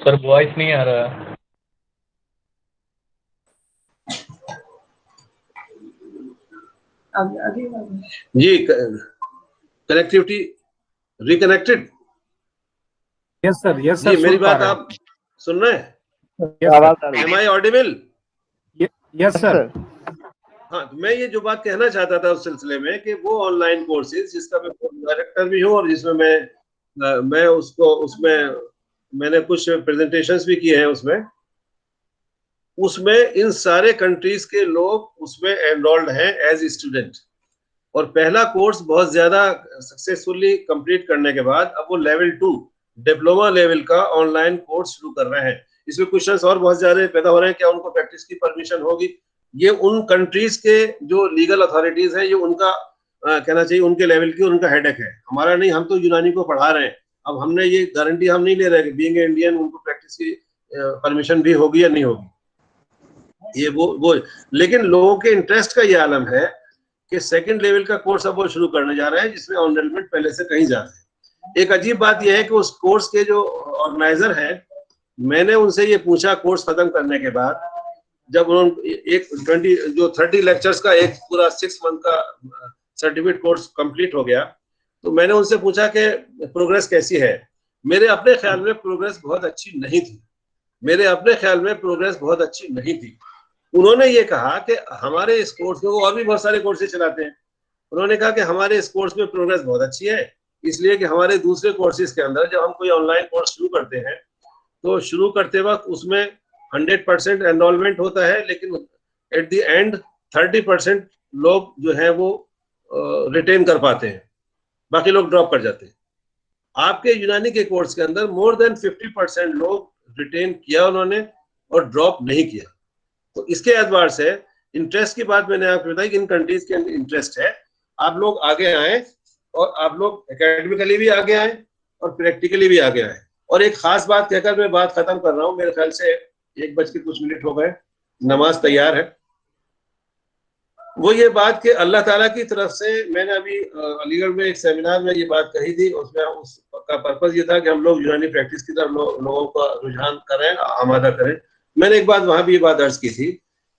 सर वॉइस नहीं आ रहा है। जी, कनेक्टिविटी रिकनेक्टेड। यस सर जी, मेरी सुन पा बात रहे आप सुन रहे हैं? हैं। आवाज आ रही एम है। I audible? Yes sir. हाँ, तो मैं ये जो बात कहना चाहता था उस सिलसिले में कि वो ऑनलाइन कोर्सेज जिसका मैं डायरेक्टर भी हूँ और जिसमें मैं उसमें मैंने कुछ प्रेजेंटेशंस भी किए हैं उसमें इन सारे कंट्रीज के लोग उसमें एनरोल्ड हैं एज स्टूडेंट। और पहला कोर्स बहुत ज्यादा सक्सेसफुली कंप्लीट करने के बाद अब वो लेवल 2 डिप्लोमा लेवल का ऑनलाइन कोर्स शुरू कर रहे हैं। इसमें क्वेश्चंस और बहुत ज्यादा पैदा हो रहे हैं, क्या उनको प्रैक्टिस की परमिशन होगी? ये उन कंट्रीज के जो लीगल अथॉरिटीज है, ये उनका कहना चाहिए, उनके लेवल की उनका हेडेक है, हमारा नहीं। हम तो यूनानी को पढ़ा रहे हैं, अब हमने ये गारंटी हम नहीं ले रहे कि बीइंग इंडियन उनको प्रैक्टिस की परमिशन भी होगी या नहीं होगी। ये वो लेकिन लोगों के इंटरेस्ट का ये आलम है कि सेकंड लेवल का कोर्स अब वो शुरू करने जा रहे हैं जिसमें एनरोलमेंट पहले से कहीं ज्यादा है। एक अजीब बात यह है कि उस कोर्स के जो ऑर्गेनाइजर हैं, मैंने उनसे ये पूछा कोर्स खत्म करने के बाद, जब उन्होंने एक 30 लेक्चर्स का एक पूरा 6 मंथ का सर्टिफिकेट कोर्स कंप्लीट हो गया, तो मैंने उनसे पूछा कि प्रोग्रेस कैसी है। मेरे अपने ख्याल में प्रोग्रेस बहुत अच्छी नहीं थी। उन्होंने ये कहा कि हमारे इस कोर्स में, वो और भी बहुत सारे कोर्सेज चलाते हैं, उन्होंने कहा कि हमारे इस कोर्स में प्रोग्रेस बहुत अच्छी है, इसलिए कि हमारे दूसरे कोर्सेज के अंदर जब हम कोई ऑनलाइन कोर्स शुरू करते हैं तो शुरू करते वक्त उसमें 100% एनरोलमेंट होता है, लेकिन एट द एंड 30% लोग जो है वो रिटेन कर पाते हैं, बाकी लोग ड्रॉप कर जाते हैं। आपके यूनानी के कोर्स के अंदर मोर देन 50% लोग रिटेन किया उन्होंने और ड्रॉप नहीं किया। तो इसके एतबार से इंटरेस्ट की बात मैंने आपको बताई कि इन कंट्रीज के इंटरेस्ट है, आप लोग आगे आए और आप लोग एकेडमिकली भी आगे आए और प्रैक्टिकली भी आगे आए। और एक खास बात कहकर मैं बात खत्म कर रहा हूँ, मेरे ख्याल से 1 बज के कुछ मिनट हो गए, नमाज तैयार है। वो ये बात कि अल्लाह ताला की तरफ से, मैंने अभी अलीगढ़ में एक सेमिनार में ये बात कही थी, उसमें उसका पर्पज ये था कि हम लोग यूनानी प्रैक्टिस की तरफ लोगों का रुझान करें, आमादा करें। मैंने एक बात वहां भी ये बात अर्ज की थी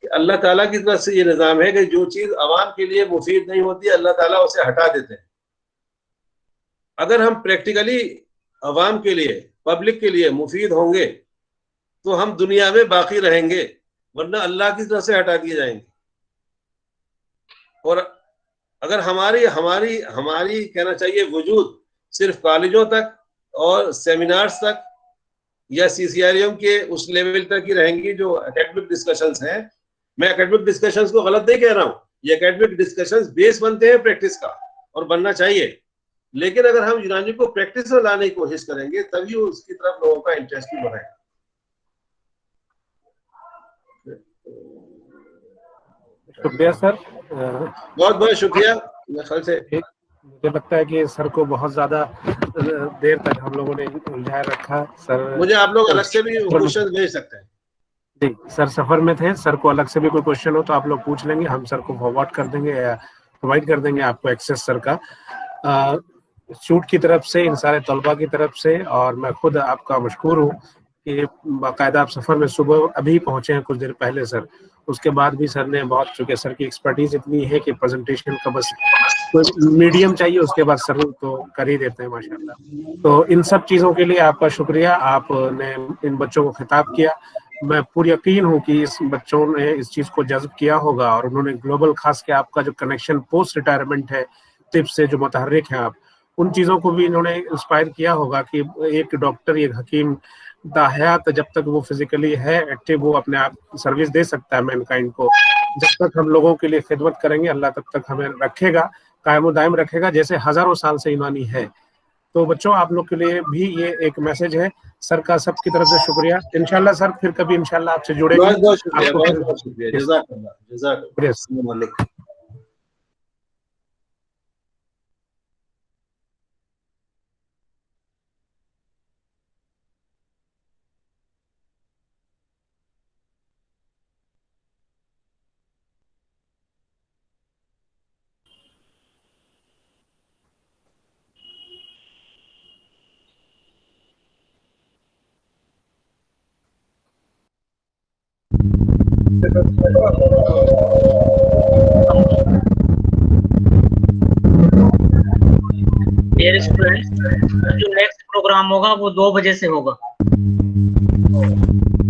कि अल्लाह ताला की तरफ से ये निज़ाम है कि जो चीज अवाम के लिए मुफीद नहीं होती, अल्लाह ताला उसे हटा देते हैं। अगर हम प्रैक्टिकली अवाम के लिए, पब्लिक के लिए मुफीद होंगे तो हम दुनिया में बाकी रहेंगे, वरना अल्लाह की तरफ से हटा दिए जाएंगे। और अगर हमारी हमारी हमारी कहना चाहिए वजूद सिर्फ कॉलेजों तक और सेमिनार्स तक या सीसीआरएम के उस लेवल तक ही रहेंगी जो एकेडमिक डिस्कशंस हैं। मैं एकेडमिक डिस्कशंस को गलत नहीं कह रहा हूँ, ये एकेडमिक डिस्कशंस बेस बनते हैं प्रैक्टिस का और बनना चाहिए, लेकिन अगर हम यूनानी को प्रैक्टिस में लाने की कोशिश करेंगे तभी उसकी तरफ लोगों का इंटरेस्ट भी बढ़ेगा। शुक्रिया सर। बहुत बहुत शुक्रिया। मेरे ख्याल से मुझे लगता है कि सर को बहुत ज्यादा देर तक हम लोगों ने उलझाए रखा। सर, मुझे आप लोग अलग से भी क्वेश्चन भेज सकते हैं। जी सर, सफर में थे, सर को अलग से भी कोई क्वेश्चन हो तो आप लोग पूछ लेंगे, हम सर को फॉरवर्ड कर देंगे या प्रोवाइड कर देंगे आपको एक्सेस सर का, शूट की तरफ से, इन सारे तलबा की तरफ से। और मैं खुद आपका मशकूर हूँ कि बाकायदा आप सफर में सुबह अभी पहुंचे हैं कुछ देर पहले सर, उसके बाद भी सर ने बहुत, चूंकि सर की एक्सपर्टीज इतनी है कि प्रेजेंटेशन का बस कोई मीडियम चाहिए, उसके बाद सर तो कर ही देते हैं माशाल्लाह। तो इन सब चीज़ों के लिए आपका शुक्रिया, आपने इन बच्चों को खिताब किया। मैं पूरी यकीन हूँ कि इस बच्चों ने इस चीज़ को जज्ब किया होगा और उन्होंने ग्लोबल, खास के आपका जो कनेक्शन पोस्ट रिटायरमेंट है तिब से जो मुतहर्रिक हैं आप, उन चीज़ों को भी इन्होंने इंस्पायर किया होगा कि एक डॉक्टर, एक हकीम दाहयात जब तक वो फिजिकली है एक्टिव, वो अपने आप सर्विस दे सकता है मैनकाइंड को। जब तक हम लोगों के लिए खिदमत करेंगे अल्लाह तब तक हमें रखेगा, कायम दायम रखेगा, जैसे हजारों साल से ईमानी है। तो बच्चों, आप लोग के लिए भी ये एक मैसेज है सर का, सबकी तरफ से शुक्रिया। इंशाल्लाह सर फिर कभी इंशाल्लाह आपसे जुड़ेंगे। बहुत बहुत शुक्रिया, बहुत बहुत शुक्रिया, जज़ाकल्लाह, जज़ाकल्लाह। यस। अस्सलाम वालेकुम। डियर स्टूडेंट्स, जो नेक्स्ट प्रोग्राम होगा वो 2 बजे से होगा।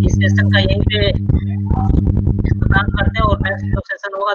इस सेशन का यहीं पे इख्तिताम करते हैं और नेक्स्ट जो सेशन होगा